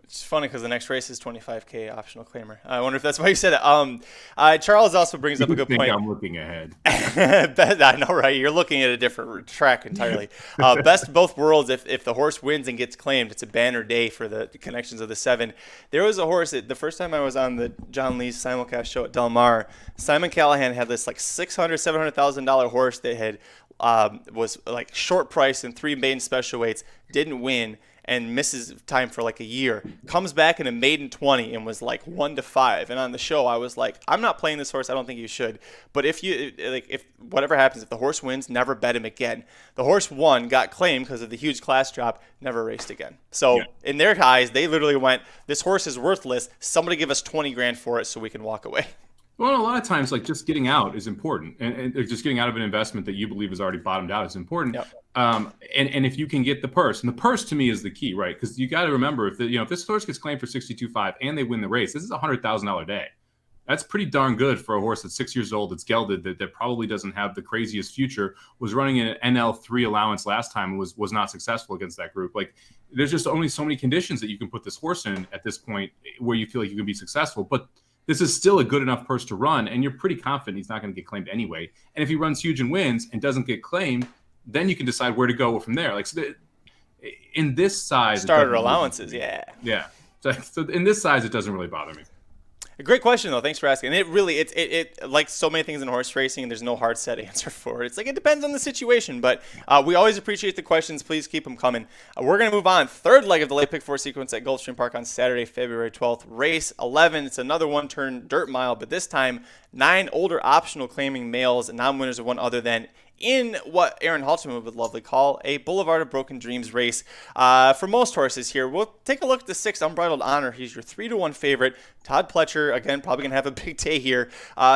It's funny because the next race is 25K optional claimer. I wonder if that's why you said it. Charles also brings up a good point. I'm looking ahead. I know, right? You're looking at a different track entirely. Best of both worlds. If the horse wins and gets claimed, it's a banner day for the connections of the 7. There was a horse that the first time I was on the John Lee's simulcast show at Del Mar, Simon Callahan had this like $600,000-$700,000 horse that had was like short price in 3 maiden special weights, didn't win, and misses time for like a year, comes back in a maiden 20 and was like 1-5. And on the show, I was like, I'm not playing this horse. I don't think you should. But if whatever happens, if the horse wins, never bet him again. The horse won, got claimed because of the huge class drop, never raced again. So in their eyes, they literally went, this horse is worthless. Somebody give us 20 grand for it so we can walk away. Well, a lot of times, like just getting out is important, and just getting out of an investment that you believe is already bottomed out is important. Yep. And if you can get the purse, and the purse to me is the key, right? Because you got to remember if this horse gets claimed for 62.5 and they win the race, this is a $100,000 day. That's pretty darn good for a horse that's 6 years old, that's gelded, that probably doesn't have the craziest future. Was running an NL3 allowance last time and was not successful against that group. Like, there's just only so many conditions that you can put this horse in at this point where you feel like you can be successful, but this is still a good enough purse to run, and you're pretty confident he's not going to get claimed anyway. And if he runs huge and wins and doesn't get claimed, then you can decide where to go from there. Like, so in this size, starter allowances, yeah. So in this size, it doesn't really bother me. A great question, though. Thanks for asking. It really, it like so many things in horse racing, there's no hard set answer for it. It's like it depends on the situation, but we always appreciate the questions. Please keep them coming. We're going to move on. Third leg of the late pick four sequence at Gulfstream Park on Saturday, February 12th. Race 11. It's another one-turn dirt mile, but this time 9 older optional claiming males and non-winners of one other than in what Aaron Halterman would lovely call a Boulevard of Broken Dreams race. For most horses here, we'll take a look at the 6 Unbridled Honor. He's your 3-1 favorite. Todd Pletcher, again, probably going to have a big day here.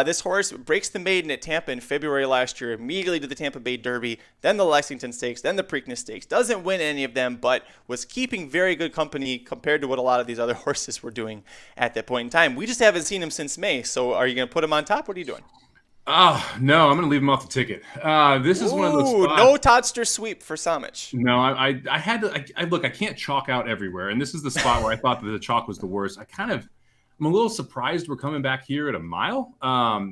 This horse breaks the maiden at Tampa in February last year, immediately to the Tampa Bay Derby, then the Lexington Stakes, then the Preakness Stakes. Doesn't win any of them, but was keeping very good company compared to what a lot of these other horses were doing at that point in time. We just haven't seen him since May, so are you going to put him on top? What are you doing? Oh, no, I'm going to leave him off the ticket. This is one of those spots. No Todster sweep for Somich. No, I had to look, I can't chalk out everywhere. And this is the spot where I thought that the chalk was the worst. I'm a little surprised we're coming back here at a mile.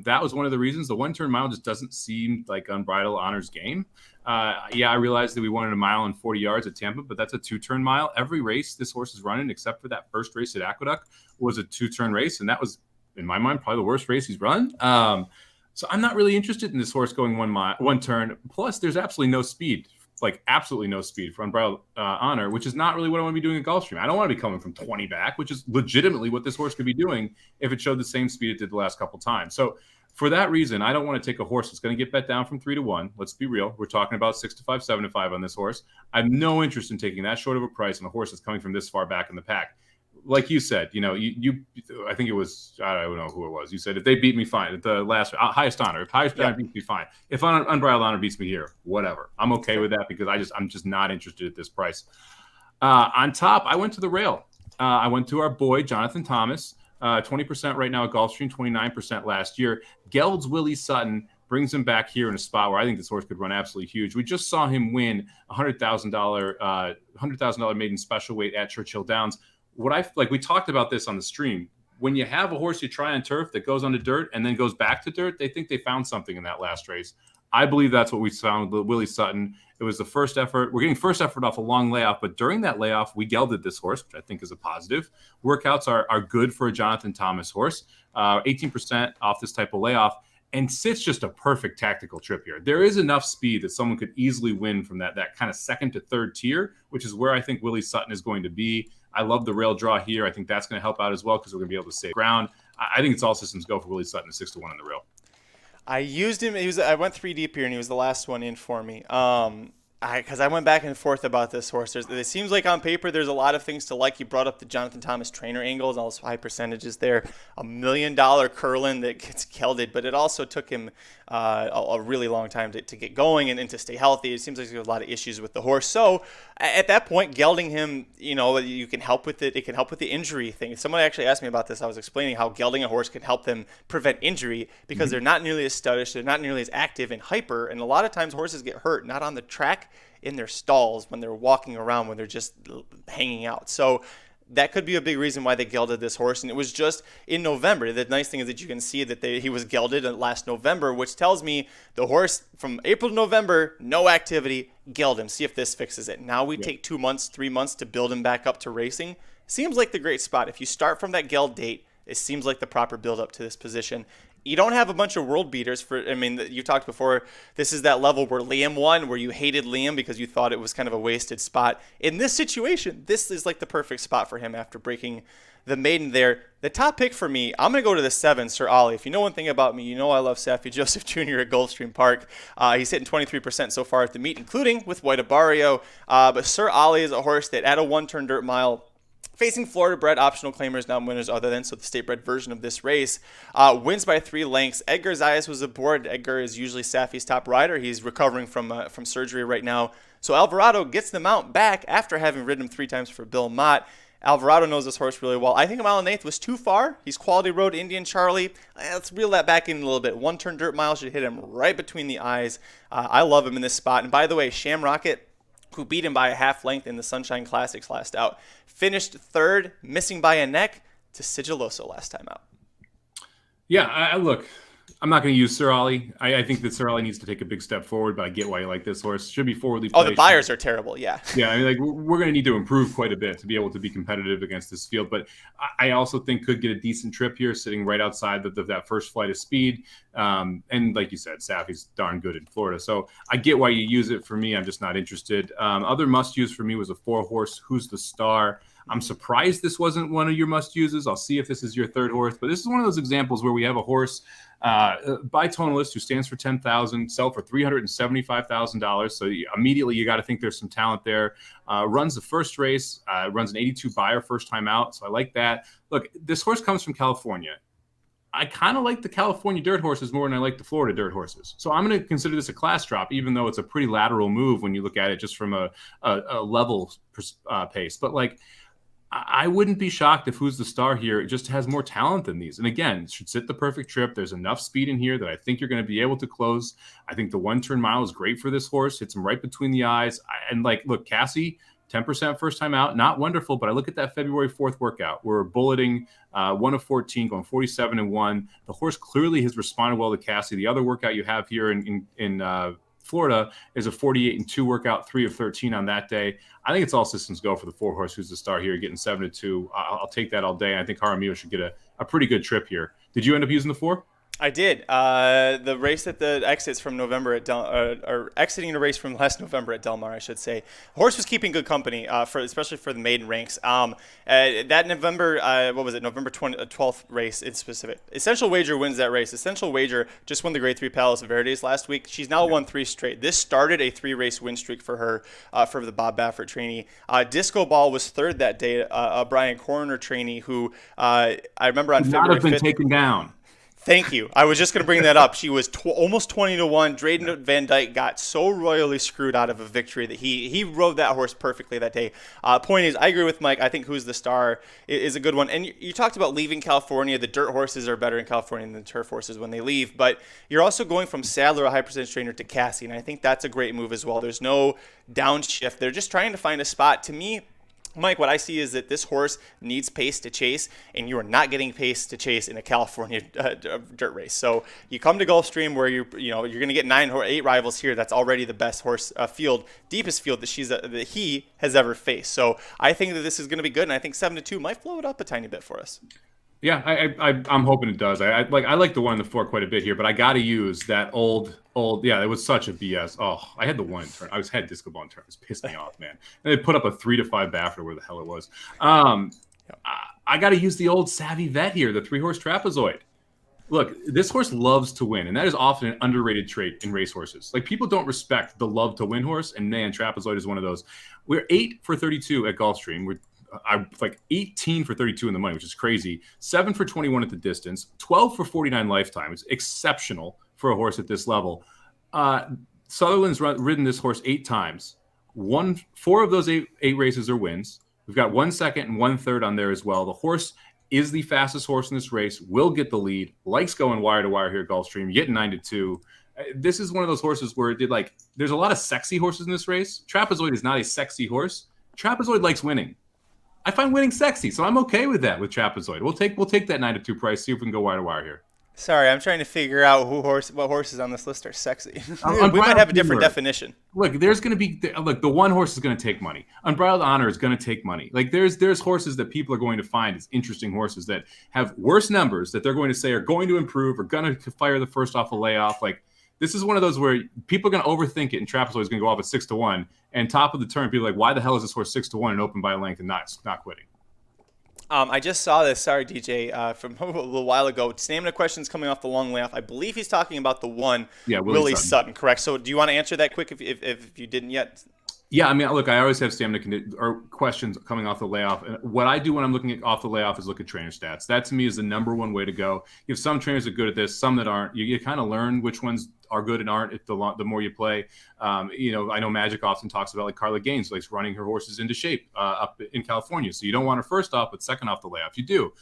That was one of the reasons. The one-turn mile just doesn't seem like Unbridled Honor's game. I realized that we wanted a mile and 40 yards at Tampa, but that's a 2-turn mile. Every race this horse is running, except for that first race at Aqueduct, was a 2-turn race. And that was, in my mind, probably the worst race he's run. So I'm not really interested in this horse going one turn. Plus, there's absolutely no speed, for Unbridled Honor, which is not really what I want to be doing at Gulfstream. I don't want to be coming from 20 back, which is legitimately what this horse could be doing if it showed the same speed it did the last couple times. So for that reason, I don't want to take a horse that's going to get bet down from 3-1. Let's be real. We're talking about 6-5, 7-5 on this horse. I have no interest in taking that short of a price on a horse that's coming from this far back in the pack. Like you said, I think it was, I don't know who it was. You said, if they beat me, fine. At the last, highest honor. If highest honor beats me, fine. If Unbridled Honor beats me here, whatever. I'm okay with that because I'm just not interested at this price. On top, I went to the rail. I went to our boy, Jonathan Thomas, 20% right now at Gulfstream, 29% last year. Geld's Willie Sutton brings him back here in a spot where I think this horse could run absolutely huge. We just saw him win $100,000 maiden special weight at Churchill Downs. We talked about this on the stream. When you have a horse you try on turf that goes onto dirt and then goes back to dirt, they think they found something in that last race. I believe that's what we found with Willie Sutton. It was the first effort. We're getting first effort off a long layoff, but during that layoff, we gelded this horse, which I think is a positive. Workouts are good for a Jonathan Thomas horse. 18% off this type of layoff. And sits just a perfect tactical trip here. There is enough speed that someone could easily win from that kind of second to third tier, which is where I think Willie Sutton is going to be. I love the rail draw here. I think that's going to help out as well because we're going to be able to save ground. I think it's all systems go for Willie Sutton at 6-1 on the rail. I used him. I went 3 deep here, and he was the last one in for me. Because I went back and forth about this horse. It seems like on paper there's a lot of things to like. You brought up the Jonathan Thomas trainer angles, all those high percentages there. $1 million Curlin that gets gelded, but it also took him a really long time to get going and to stay healthy. It seems like there's a lot of issues with the horse. So at that point, gelding him, you can help with it. It can help with the injury thing. Someone actually asked me about this. I was explaining how gelding a horse can help them prevent injury because they're not nearly as studdish, they're not nearly as active and hyper, and a lot of times horses get hurt, not on the track, in their stalls when they're walking around, when they're just hanging out. So that could be a big reason why they gelded this horse. And it was just in November. The nice thing is that you can see that he was gelded last November, which tells me the horse from April to November, no activity, geld him. See if this fixes it. Now we take 2 months, 3 months to build him back up to racing. Seems like the great spot. If you start from that geld date, it seems like the proper build up to this position. You don't have a bunch of world beaters you talked before, this is that level where Liam won, where you hated Liam because you thought it was kind of a wasted spot. In this situation, this is like the perfect spot for him after breaking the maiden there. The top pick for me, I'm going to go to the 7, Sir Ollie. If you know one thing about me, you know I love Safi Joseph Jr. at Gulfstream Park. He's hitting 23% so far at the meet, including with White Abarrio. But Sir Ollie is a horse that at a one-turn dirt mile, facing Florida-bred optional claimers, non-winners other than, so the state-bred version of this race, wins by 3 lengths. Edgar Zayas was aboard. Edgar is usually Safi's top rider. He's recovering from surgery right now. So Alvarado gets the mount back after having ridden him 3 times for Bill Mott. Alvarado knows this horse really well. I think a mile and 1/8 was too far. He's quality road Indian Charlie. Let's reel that back in a little bit. One-turn dirt mile should hit him right between the eyes. I love him in this spot. And by the way, Sham Rocket, who beat him by a half length in the Sunshine Classics last out, finished 3rd, missing by a neck to Sigiloso last time out. Yeah, look, I'm not going to use Sir Ollie. I think that Sir Ollie needs to take a big step forward, but I get why you like this horse. Should be forwardly Oh, placed. the buyers are terrible. Yeah. Yeah, I mean, like we're going to need to improve quite a bit to be able to be competitive against this field. But I also think could get a decent trip here, sitting right outside that first flight of speed. And like you said, Saffy's darn good in Florida. So I get why you use it. For me, I'm just not interested. Other must use for me was a 4-horse, Who's the Star. I'm surprised this wasn't one of your must uses. I'll see if this is your third horse, but this is one of those examples where we have a horse by Tonalist who stands for 10,000, sell for $375,000. So immediately you got to think there's some talent there. Runs the first race, runs an 82 buyer first time out. So I like that. Look, this horse comes from California. I kind of like the California dirt horses more than I like the Florida dirt horses. So I'm going to consider this a class drop, even though it's a pretty lateral move when you look at it just from a level pace. But like, I wouldn't be shocked if Who's the Star here just has more talent than these. And again, should sit the perfect trip. There's enough speed in here that I think you're going to be able to close. I think the 1-turn mile is great for this horse. Hits him right between the eyes. And like, look, Cassie, 10% first time out, not wonderful, but I look at that February 4th workout. We're bulleting 1 of 14, going 47-1. The horse clearly has responded well to Cassie. The other workout you have here in Florida is a 48-2 workout, 3 of 13 on that day. I think it's all systems go for the 4-horse Who's the Star here, getting 7-2. I'll take that all day. I think Jaramillo should get a pretty good trip here. Did you end up using the 4? I did. The race at the exits from November at or exiting the race from last November at Del Mar, I should say. The horse was keeping good company, especially for the maiden ranks. That November, November 12th race in specific. Essential Wager wins that race. Essential Wager just won the Grade 3 Palos Verdes last week. She's now won 3 straight. This started a 3-race win streak for her, for the Bob Baffert trainee. Disco Ball was third that day. Brian Coroner trainee, who I remember on February 5th. Not have been taken down. Thank you. I was just going to bring that up. She was almost 20-1. Drayden Van Dyke got so royally screwed out of a victory that he rode that horse perfectly that day. Point is, I agree with Mike. I think Who's the Star is a good one. And you talked about leaving California. The dirt horses are better in California than the turf horses when they leave. But you're also going from Sadler, a high percentage trainer, to Cassie. And I think that's a great move as well. There's no downshift. They're just trying to find a spot. To me, Mike, what I see is that this horse needs pace to chase, and you are not getting pace to chase in a California dirt race. So you come to Gulfstream where you're going to get 9 or 8 rivals here. That's already the best horse field, deepest field that he has ever faced. So I think that this is going to be good, and I think 7-2 might flow it up a tiny bit for us. Yeah, I'm hoping it does. I like the 1 and the 4 quite a bit here, but I got to use that old. Yeah, it was such a BS. Oh, I had the 1 in turn. I had Disco Ball in turn. It pissed me off, man. And they put up a 3-5 Baffert, where the hell it was. I got to use the old Savvy Vet here, the 3-horse Trapezoid. Look, this horse loves to win, and that is often an underrated trait in racehorses. Like, people don't respect the love to win horse, and man, Trapezoid is one of those. We're 8 for 32 at Gulfstream. I'm like 18 for 32 in the money, which is crazy. 7 for 21 at the distance, 12 for 49 lifetime. It's exceptional for a horse at this level. Sutherland's ridden this horse 8 times. 4 of those 8 races are wins. We've got 1 second and 1 third on there as well. The horse is the fastest horse in this race, will get the lead, likes going wire to wire here at Gulfstream, getting 9-2. This is one of those horses where there's a lot of sexy horses in this race. Trapezoid is not a sexy horse. Trapezoid likes winning. I find winning sexy, so I'm okay with that with Trapezoid. We'll take that 9-2 price, see if we can go wire to wire here. Sorry, I'm trying to figure out what horses on this list are sexy. We might have a different definition. Look, there's going to be the 1 horse is going to take money. Unbridled Honor is going to take money. Like there's horses that people are going to find as interesting horses that have worse numbers that they're going to say are going to improve or going to fire the first off a layoff. Like, this is one of those where people are going to overthink it, and Trapezoid is going to go off at 6-1. And top of the turn, people are like, why the hell is this horse 6-1 and open by a length and not quitting? I just saw this. Sorry, DJ, from a little while ago. Stamina questions coming off the long layoff. I believe he's talking about the 1, Willie Sutton. Correct. So do you want to answer that quick if you didn't yet? Yeah, I mean, look, I always have stamina or questions coming off the layoff. And what I do when I'm looking at off the layoff is look at trainer stats. That to me is the number one way to go. You have some trainers that are good at this, some that aren't. You kind of learn which ones are good and aren't if the more you play. I know Magic often talks about like Carla Gaines likes running her horses into shape up in California. So you don't want her first off, but second off the layoff. You do.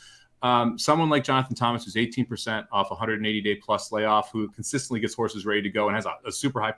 Someone like Jonathan Thomas, who's 18% off 180-day plus layoff, who consistently gets horses ready to go and has a super high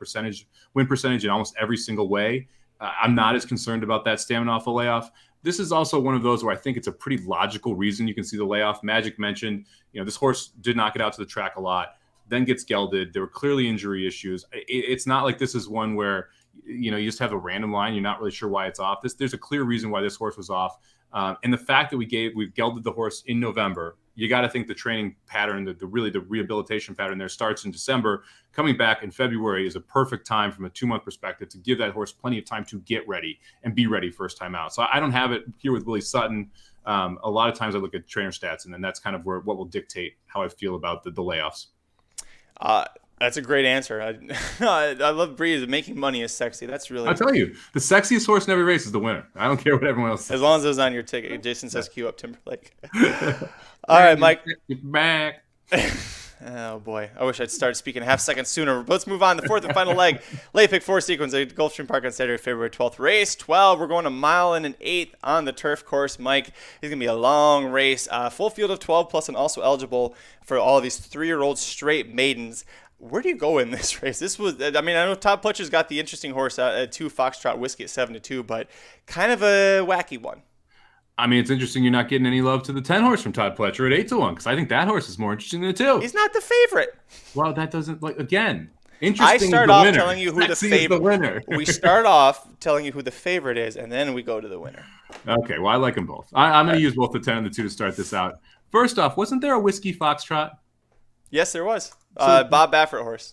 win percentage in almost every single way. I'm not as concerned about that stamina off a layoff. This is also one of those where I think it's a pretty logical reason you can see the layoff. Magic mentioned, this horse did not get out to the track a lot. then gets gelded. There were clearly injury issues. It's not like this is one where, you just have a random line. You're not really sure why it's off. There's a clear reason why this horse was off. And the fact that we gelded the horse in November, you got to think the training pattern, the rehabilitation pattern there starts in December. Coming back in February is a perfect time from a 2-month perspective to give that horse plenty of time to get ready and be ready first time out. So I don't have it here with Willie Sutton. A lot of times I look at trainer stats, and then that's kind of what will dictate how I feel about the layoffs. That's a great answer. I love Breeze. Making money is sexy. That's really. I'll tell you, the sexiest horse in every race is the winner. I don't care what everyone else says. As long as it was on your ticket. Jason says, "Cue up Timberlake." All right, Mike. Back. Oh boy, I wish I'd started speaking a half second sooner. Let's move on. The fourth and final leg, late pick 4 sequence at Gulfstream Park on Saturday, February 12th. Race 12. We're going a mile and an eighth on the turf course. Mike, it's gonna be a long race. Full field of 12 plus, and also eligible for all of these 3-year-old straight maidens. Where do you go in this race? I know Todd Pletcher's got the interesting horse at 2 Foxtrot Whiskey at 7-2, but kind of a wacky one. I mean, it's interesting you're not getting any love to the 10 horse from Todd Pletcher at 8-1, because I think that horse is more interesting than the 2. He's not the favorite. Well, that doesn't, interesting. I start off telling you who the favorite winner. We start off telling you who the favorite is, and then we go to the winner. Okay, well, I like them both. I'm going to use both the 10 and the 2 to start this out. First off, wasn't there a Whiskey Foxtrot? Yes, there was. Bob Baffert horse.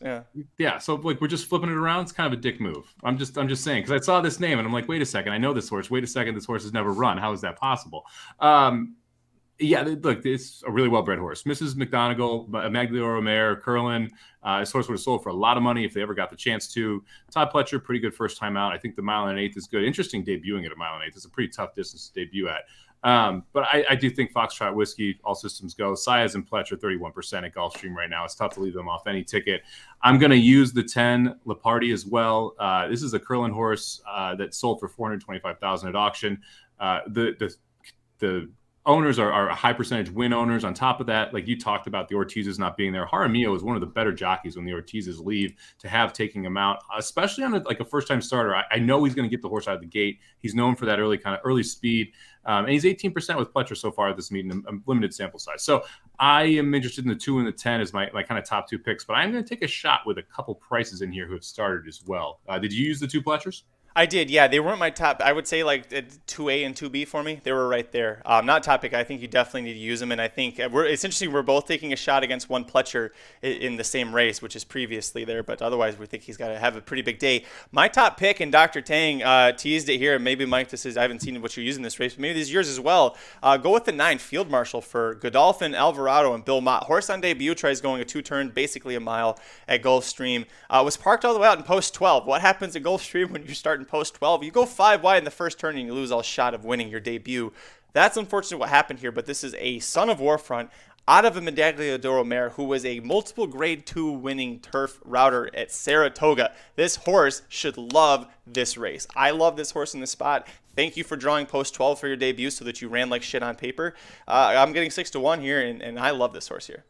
Yeah. So we're just flipping it around. It's kind of a dick move. I'm just saying, because I saw this name and I'm like, wait a second, I know this horse. Wait a second, this horse has never run. How is that possible? Look, it's a really well-bred horse. Mrs. McDonagall, Magliore Mare, Curlin. This horse would have sold for a lot of money if they ever got the chance to. Todd Pletcher, pretty good first time out. I think the mile and an eighth is good. Interesting debuting at a mile and an eighth. It's a pretty tough distance to debut at. But I do think Foxtrot Whiskey, all systems go. Saez and Pletcher, 31% at Gulfstream right now. It's tough to leave them off any ticket. I'm going to use the 10 Lepardi as well. This is a Curlin horse that sold for $425,000 at auction. The owners are high percentage win owners. On top of that, like you talked about, the Ortizes not being there. Jaramillo is one of the better jockeys when the Ortizes leave to have taking him out, especially on a first-time starter. I know he's going to get the horse out of the gate. He's known for that early speed. And he's 18% with Pletcher so far at this meeting, a limited sample size. So I am interested in the 2 and the 10 as my kind of top 2 picks, but I'm going to take a shot with a couple prices in here who have started as well. Did you use the 2 Pletchers? I did, yeah. They weren't my top. I would say 2A and 2B for me. They were right there. Not top pick. I think you definitely need to use them. And I think it's interesting. We're both taking a shot against one Pletcher in the same race, which is previously there. But otherwise, we think he's got to have a pretty big day. My top pick, and Dr. Tang teased it here. Maybe, Mike, I haven't seen what you're using this race, but maybe this is yours as well. Go with the 9 Field Marshal for Godolphin, Alvarado, and Bill Mott. Horse on debut, tries going a 2-turn, basically a mile at Gulfstream. Was parked all the way out in post 12. What happens at Gulfstream when you're starting post 12? You go 5 wide in the first turn and you lose all shot of winning your debut. That's unfortunately what happened here, but this is a Son of Warfront out of a Medaglia d'Oro mare who was a multiple grade 2 winning turf router at Saratoga. This horse should love this race. I love this horse in this spot. Thank you for drawing post 12 for your debut so that you ran like shit on paper. I'm getting 6-1 here, and I love this horse here.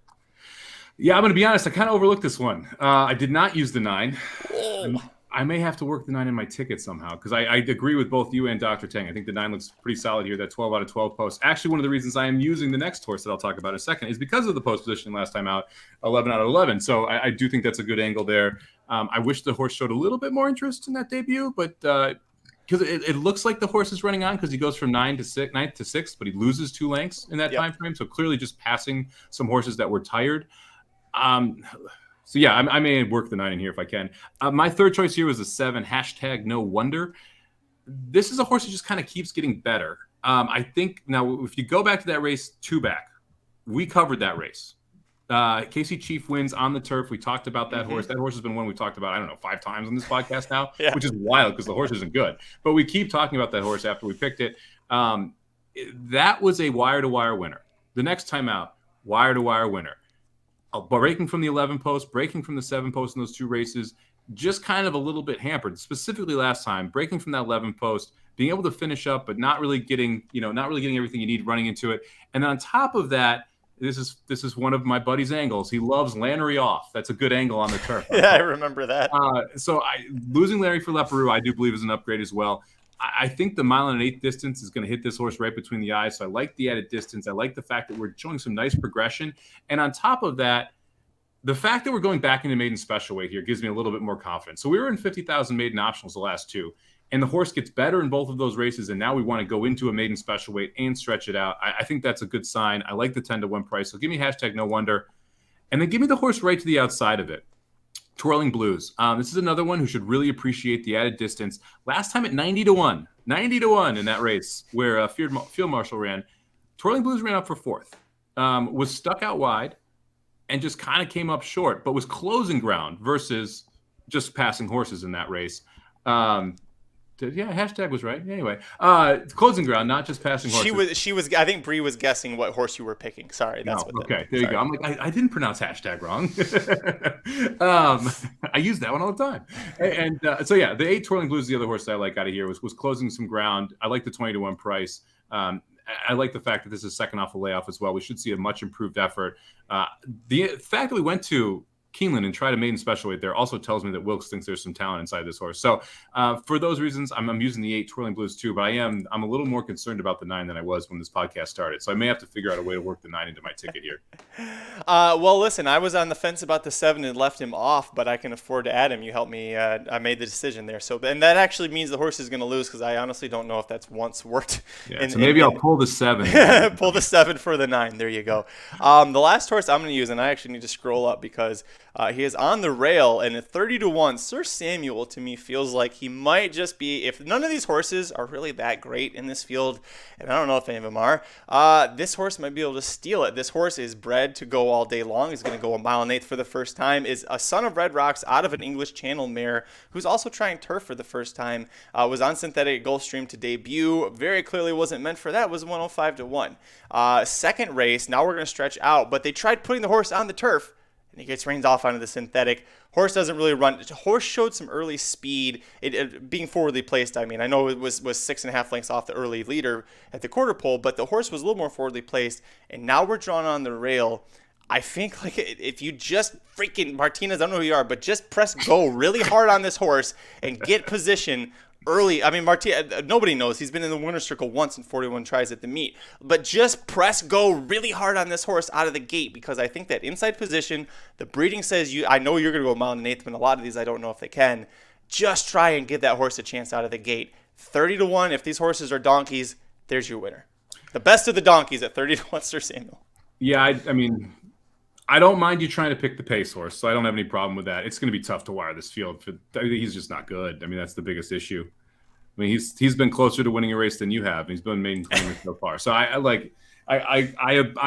Yeah, I'm going to be honest. I kind of overlooked this one. I did not use the 9. I may have to work the 9 in my ticket somehow, because I agree with both you and Dr. Tang. I think the 9 looks pretty solid here, that 12 out of 12 post. Actually, one of the reasons I am using the next horse that I'll talk about in a second is because of the post position last time out, 11 out of 11. So I do think that's a good angle there. I wish the horse showed a little bit more interest in that debut, but because it looks like the horse is running on because he goes from 9th to 6th, but he loses 2 lengths in that time frame. So clearly just passing some horses that were tired. So, yeah, I may work the 9 in here if I can. My third choice here was a 7, #No Wonder. This is a horse that just kind of keeps getting better. I think now if you go back to that race 2 back, we covered that race. Casey Chief wins on the turf. We talked about that horse. That horse has been one we talked about, 5 times on this podcast now, which is wild because the horse isn't good. But we keep talking about that horse after we picked it. That was a wire-to-wire winner. The next time out, wire-to-wire winner. Breaking from the 11 post, breaking from the 7 post in those 2 races, just kind of a little bit hampered. Specifically last time, breaking from that 11 post, being able to finish up, but not really getting everything you need running into it. And then on top of that, this is one of my buddy's angles. He loves Lannery off. That's a good angle on the turf. Yeah, I remember that. So losing Lannery for Leparoux, I do believe is an upgrade as well. I think the mile and an eighth distance is going to hit this horse right between the eyes. So I like the added distance. I like the fact that we're showing some nice progression. And on top of that, the fact that we're going back into maiden special weight here gives me a little bit more confidence. So we were in 50,000 maiden optionals the last two, and the horse gets better in both of those races, and now we want to go into a maiden special weight and stretch it out. I think that's a good sign. I like the 10-1 price. So give me hashtag no wonder, and then give me the horse right to the outside of it. Twirling Blues. This is another one who should really appreciate the added distance. Last time at 90-1 in that race where Field Marshal ran, Twirling Blues ran up for fourth, was stuck out wide, and just kind of came up short, but was closing ground versus just passing horses in that race. Hashtag was right. Anyway, closing ground, not just passing horses. She was. I think Bree was guessing what horse you were picking. Sorry, that's what. Okay, there you go. I'm like, I didn't pronounce hashtag wrong. I use that one all the time. And so yeah, the 8 Twirling Blues, the other horse that I like out of here, was closing some ground. I like the 20-1 price. I like the fact that this is second off a layoff as well. We should see a much improved effort. The fact that we went to Keeneland and tried a maiden special weight there also tells me that Wilkes thinks there's some talent inside this horse. So for those reasons, I'm using the 8 Twirling Blues too, but I'm a little more concerned about the 9 than I was when this podcast started. So I may have to figure out a way to work the 9 into my ticket here. Well, listen, I was on the fence about the 7 and left him off, but I can afford to add him. You helped me. I made the decision there. So, and that actually means the horse is going to lose because I honestly don't know if that's once worked. Yeah, so maybe I'll pull the 7. Pull the 7 for the 9. There you go. The last horse I'm going to use, and I actually need to scroll up because he is on the rail, and at 30-1, Sir Samuel to me feels like he might just be, if none of these horses are really that great in this field, and I don't know if any of them are, this horse might be able to steal it. This horse is bred to go all day long. He's going to go a mile and eighth for the first time, is a son of Red Rocks out of an English Channel mare who's also trying turf for the first time, was on synthetic at Gulfstream to debut, very clearly wasn't meant for that, was 105-1. Second race, now we're going to stretch out, but they tried putting the horse on the turf, and he gets reins off onto the synthetic. Horse doesn't really run. Horse showed some early speed, it being forwardly placed. I mean, I know it was 6.5 lengths off the early leader at the quarter pole, but the horse was a little more forwardly placed, and now we're drawn on the rail. I think like if you just freaking, Martinez, I don't know who you are, but just press go really hard on this horse and get position early. I mean, nobody knows. He's been in the winner's circle once in 41 tries at the meet. But just press go really hard on this horse out of the gate because I think that inside position, the breeding says I know you're going to go a mile and an eighth, but a lot of these I don't know if they can. Just try and give that horse a chance out of the gate. 30-1, if these horses are donkeys, there's your winner. The best of the donkeys at 30-1, Sir Samuel. Yeah, I mean, I don't mind you trying to pick the pace horse, so I don't have any problem with that. It's going to be tough to wire this field. He's just not good. I mean, that's the biggest issue. I mean, he's been closer to winning a race than you have. And he's been maiden claimer so far. So I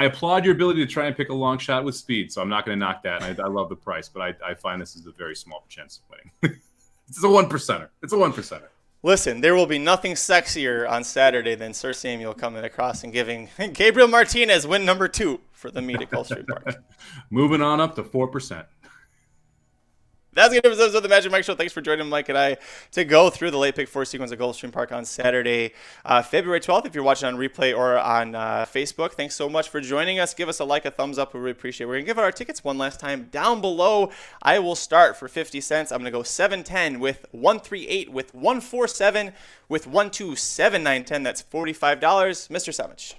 applaud your ability to try and pick a long shot with speed. So I'm not going to knock that. And I love the price, but I find this is a very small chance of winning. It's a 1%er. It's a 1%er. Listen, there will be nothing sexier on Saturday than Sir Samuel coming across and giving Gabriel Martinez win number 2 for the meet at Gulfstream Park. Moving on up to 4%. That's going to be episode of the Magic Mike Show. Thanks for joining Mike and I to go through the late pick 4 sequence at Gulfstream Park on Saturday, February 12th. If you're watching on replay or on Facebook, thanks so much for joining us. Give us a like, a thumbs up. We really appreciate it. We're going to give out our tickets one last time down below. I will start for 50 cents. I'm going to go 710 with 138 with 147 with 127 That's $45. Mr. Somich.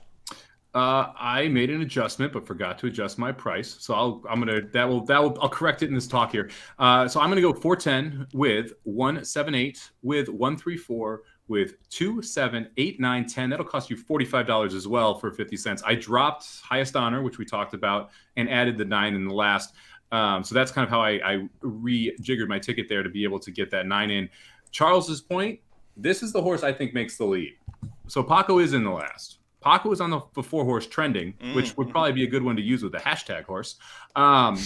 I made an adjustment, but forgot to adjust my price. So I'll correct it in this talk here. So I'm gonna go 410 with 178 with 134 with 2, 7, 8, 9, 10. That'll cost you $45 as well for 50 cents. I dropped Highest Honor, which we talked about, and added the 9 in the last. So that's kind of how I rejiggered my ticket there to be able to get that 9 in. Charles's point, this is the horse I think makes the lead. So Paco is in the last. Paco is on the 4 horse Trending, which would probably be a good one to use with the hashtag horse. And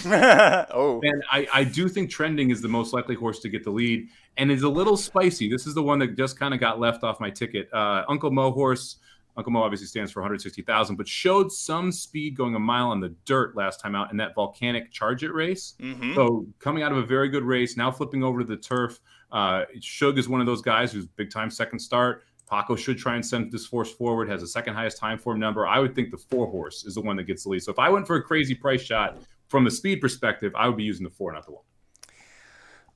I do think Trending is the most likely horse to get the lead and is a little spicy. This is the one that just kind of got left off my ticket. Uncle Mo horse. Uncle Mo obviously stands for 160,000, but showed some speed going a mile on the dirt last time out in that volcanic Charge It race. So coming out of a very good race, now flipping over to the turf. Shug is one of those guys who's big time second start. Paco should try and send this horse forward, has the second highest time form number. I would think the 4 horse is the one that gets the lead. So if I went for a crazy price shot from a speed perspective, I would be using the 4, not the 1.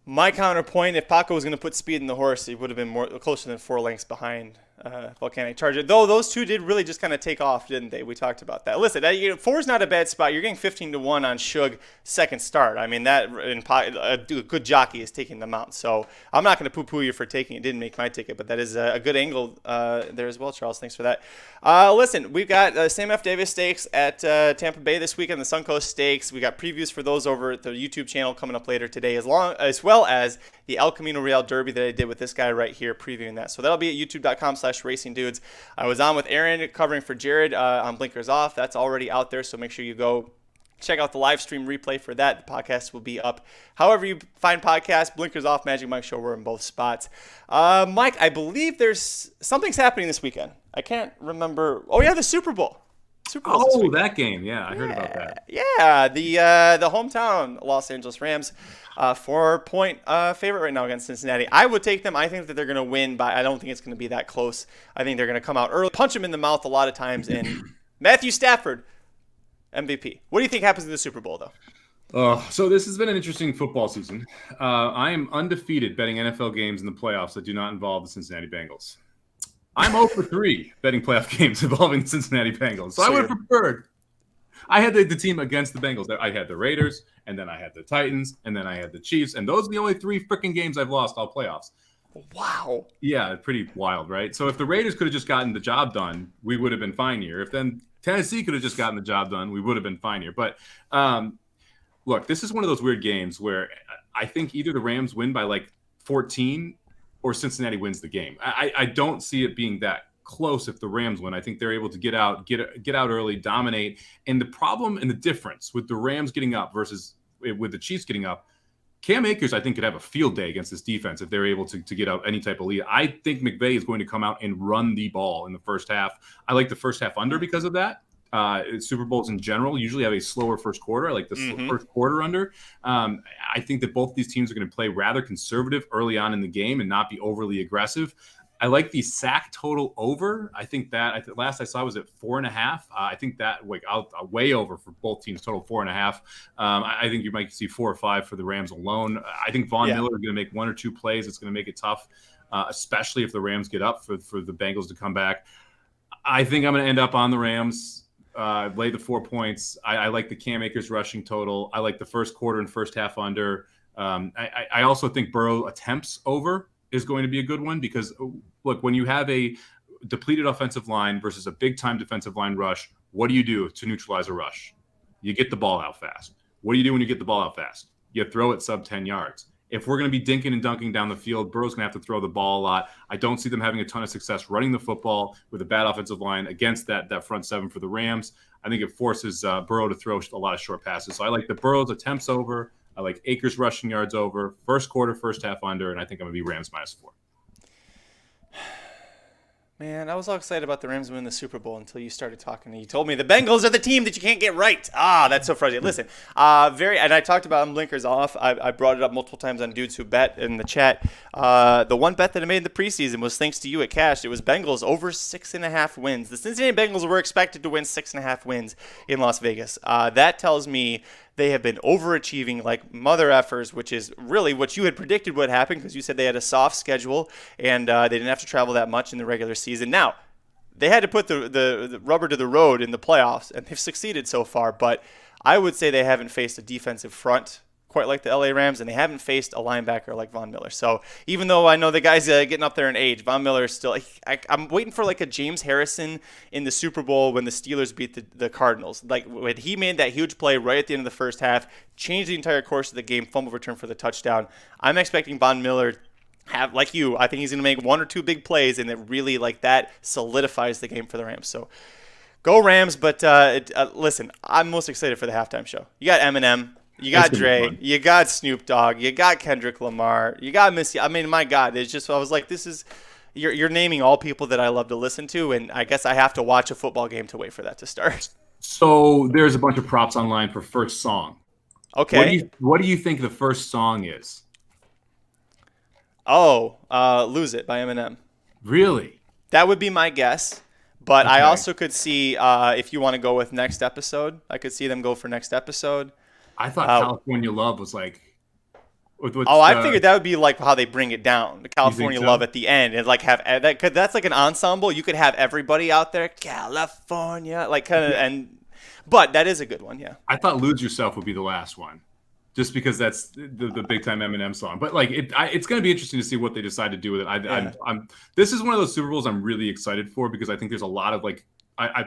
My counterpoint, if Paco was going to put speed in the horse, he would have been more closer than 4 lengths behind Volcanic Charger. Though those two did really just kind of take off, didn't they? We talked about that. Listen, 4 is not a bad spot. You're getting 15-1 on Shug second start. I mean, a good jockey is taking them out. So I'm not going to poo-poo you for taking it. Didn't make my ticket, but that is a good angle there as well, Charles. Thanks for that. Listen, we've got Sam F. Davis Stakes at Tampa Bay this weekend, the Suncoast Stakes. We got previews for those over at the YouTube channel coming up later today, as well as the El Camino Real Derby that I did with this guy right here previewing that. So that'll be at youtube.com/racingdudes. I was on with Aaron covering for Jared on Blinkers Off. That's already out there, so make sure you go check out the live stream replay for that. The podcast will be up however you find podcasts. Blinkers Off, Magic Mike Show, we're in both spots. Mike, I believe something's happening this weekend. I can't remember. Oh, yeah, the Super Bowl. That game. Yeah, I heard about that. Yeah, the hometown Los Angeles Rams, 4-point favorite right now against Cincinnati. I would take them. I think that they're going to win, but I don't think it's going to be that close. I think they're going to come out early, punch them in the mouth a lot of times, and Matthew Stafford, MVP. What do you think happens in the Super Bowl, though? So this has been an interesting football season. I am undefeated betting NFL games in the playoffs that do not involve the Cincinnati Bengals. I'm 0 for 3 betting playoff games involving the Cincinnati Bengals. So I would have preferred. I had the team against the Bengals. I had the Raiders, and then I had the Titans, and then I had the Chiefs. And those are the only 3 freaking games I've lost all playoffs. Wow. Yeah, pretty wild, right? So if the Raiders could have just gotten the job done, we would have been fine here. If then Tennessee could have just gotten the job done, we would have been fine here. But look, this is one of those weird games where I think either the Rams win by like 14 or Cincinnati wins the game. I don't see it being that close if the Rams win. I think they're able to get out early, dominate. And the problem and the difference with the Rams getting up versus with the Chiefs getting up, Cam Akers, I think, could have a field day against this defense if they're able to get out any type of lead. I think McVay is going to come out and run the ball in the first half. I like the first half under because of that. Super Bowls in general usually have a slower first quarter. I like the first quarter under. I think that both these teams are going to play rather conservative early on in the game and not be overly aggressive. I like the sack total over. I think that last I saw was at 4.5. I think that way over for both teams, total 4.5. I think you might see 4 or 5 for the Rams alone. I think Von Miller is going to make 1 or 2 plays. It's going to make it tough, especially if the Rams get up for the Bengals to come back. I think I'm going to end up on the Rams. Lay the 4 points. I like the Cam Akers rushing total. I like the first quarter and first half under. I also think Burrow attempts over is going to be a good one because, look, when you have a depleted offensive line versus a big-time defensive line rush, what do you do to neutralize a rush? You get the ball out fast. What do you do when you get the ball out fast? You throw it sub 10 yards. If we're going to be dinking and dunking down the field, Burrow's going to have to throw the ball a lot. I don't see them having a ton of success running the football with a bad offensive line against that front seven for the Rams. I think it forces Burrow to throw a lot of short passes. So I like the Burrow's attempts over. I like Akers rushing yards over. First quarter, first half under, and I think I'm going to be Rams -4. Man, I was all excited about the Rams winning the Super Bowl until you started talking. And you told me the Bengals are the team that you can't get right. That's so frustrating. Listen, and I talked about Blinkers Off. I brought it up multiple times on Dudes Who Bet in the chat. The one bet that I made in the preseason was thanks to you at Cash. It was Bengals over 6.5 wins. The Cincinnati Bengals were expected to win 6.5 wins in Las Vegas. That tells me they have been overachieving like mother effers, which is really what you had predicted would happen because you said they had a soft schedule and they didn't have to travel that much in the regular season. Now, they had to put the rubber to the road in the playoffs, and they've succeeded so far, but I would say they haven't faced a defensive front quite like the LA Rams, and they haven't faced a linebacker like Von Miller. So even though I know the guy's getting up there in age, Von Miller is still I'm waiting for like a James Harrison in the Super Bowl when the Steelers beat the Cardinals. Like when he made that huge play right at the end of the first half, changed the entire course of the game, fumble return for the touchdown. I'm expecting Von Miller have, like you, I think he's going to make 1 or 2 big plays, and it really like that solidifies the game for the Rams. So go Rams, but listen, I'm most excited for the halftime show. You got Eminem. You got Dre, you got Snoop Dogg, you got Kendrick Lamar, you got Missy. I mean, my God, it's just, I was like, this is, you're naming all people that I love to listen to, and I guess I have to watch a football game to wait for that to start. So there's a bunch of props online for first song. Okay. What do you think the first song is? Lose It by Eminem. Really? That would be my guess. But Okay. I also could see, if you want to go with Next Episode, I could see them go for Next Episode. I thought California Love was like I figured that would be like how they bring it down, the California so? Love at the end, and like have that, cause that's like an ensemble. You could have everybody out there, California, like kind of, but that is a good one, yeah. I thought "Lose Yourself" would be the last one, just because that's the big time Eminem song. But like it's going to be interesting to see what they decide to do with it. This is one of those Super Bowls I'm really excited for because I think there's a lot of like.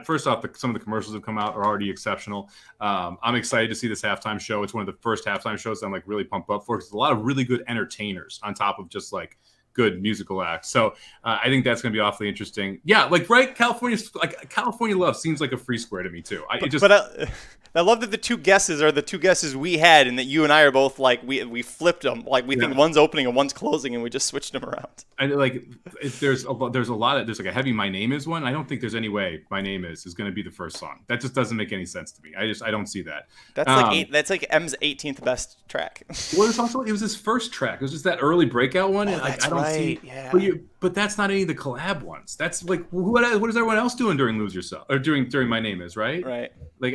First off, some of the commercials have come out are already exceptional. I'm excited to see this halftime show. It's one of the first halftime shows I'm like really pumped up for because there's a lot of really good entertainers on top of just like good musical acts. So I think that's going to be awfully interesting. Yeah, like right, California Love seems like a free square to me too. I love that the two guesses are the two guesses we had, and that you and I are both like we flipped them. Like we think one's opening and one's closing, and we just switched them around. I like there's a lot of there's like a heavy "My Name Is" one. I don't think there's any way "My Name Is" going to be the first song. That just doesn't make any sense to me. I don't see that. That's like M's 18th best track. Well, it was his first track. It was just that early breakout one, and I don't see. Yeah. But that's not any of the collab ones. That's like what is everyone else doing during "Lose Yourself" or during "My Name Is," right? Right. Like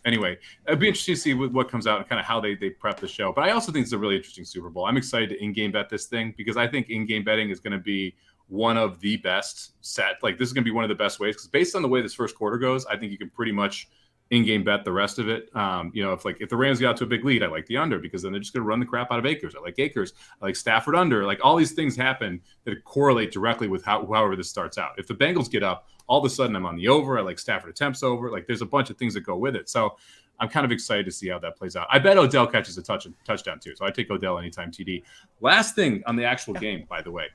anyway, it'd be interesting to see what comes out and kind of how they prep the show. But I also think it's a really interesting Super Bowl. I'm excited to in-game bet this thing because I think in-game betting is going to be one of the best set. Like this is going to be one of the best ways because based on the way this first quarter goes, I think you can pretty much in-game bet the rest of it. If the Rams get out to a big lead, I like the under because then they're just going to run the crap out of Akers. I like Akers. I like Stafford under. Like all these things happen that correlate directly with however this starts out. If the Bengals get up, all of a sudden I'm on the over. I like Stafford attempts over. Like there's a bunch of things that go with it. So I'm kind of excited to see how that plays out. I bet Odell catches a touchdown too. So I take Odell anytime TD. Last thing on the actual game, by the way,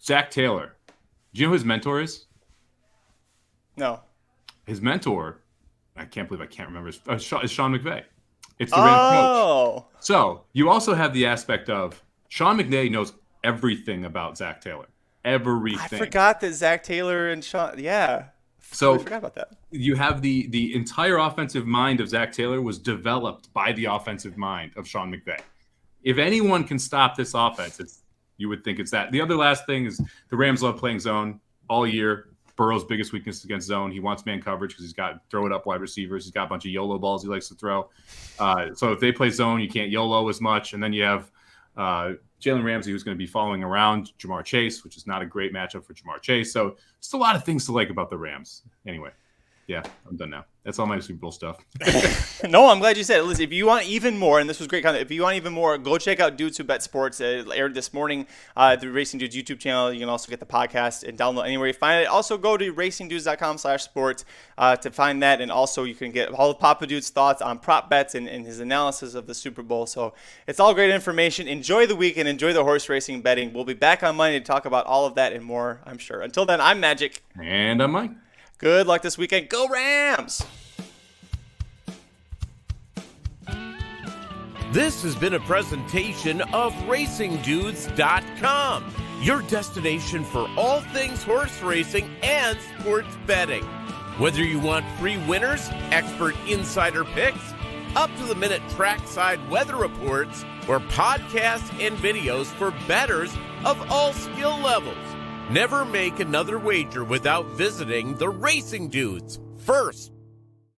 Zach Taylor. Do you know who his mentor is? No. His mentor, I can't believe I can't remember, is Sean McVay. It's the Rams coach. So you also have the aspect of Sean McVay knows everything about Zach Taylor. Everything. I forgot that Zach Taylor and Sean. Yeah. So I forgot about that. You have the entire offensive mind of Zach Taylor was developed by the offensive mind of Sean McVay. If anyone can stop this offense, you would think it's that. The other last thing is the Rams love playing zone all year. Burrow's biggest weakness against zone. He wants man coverage because he's got throw it up wide receivers. He's got a bunch of YOLO balls he likes to throw. So if they play zone, you can't YOLO as much. And then you have Jalen Ramsey, who's going to be following around Jamar Chase, which is not a great matchup for Jamar Chase. So just a lot of things to like about the Rams. Anyway, yeah, I'm done now. That's all my Super Bowl stuff. No, I'm glad you said it. Listen, if you want even more, and this was great content, if you want even more, go check out Dudes Who Bet Sports. It aired this morning the Racing Dudes YouTube channel. You can also get the podcast and download anywhere you find it. Also, go to racingdudes.com/sports to find that. And also, you can get all of Papa Dude's thoughts on prop bets and his analysis of the Super Bowl. So it's all great information. Enjoy the weekend. Enjoy the horse racing betting. We'll be back on Monday to talk about all of that and more, I'm sure. Until then, I'm Magic. And I'm Mike. Good luck this weekend. Go Rams! This has been a presentation of RacingDudes.com, your destination for all things horse racing and sports betting. Whether you want free winners, expert insider picks, up-to-the-minute trackside weather reports, or podcasts and videos for bettors of all skill levels. Never make another wager without visiting the Racing Dudes. First,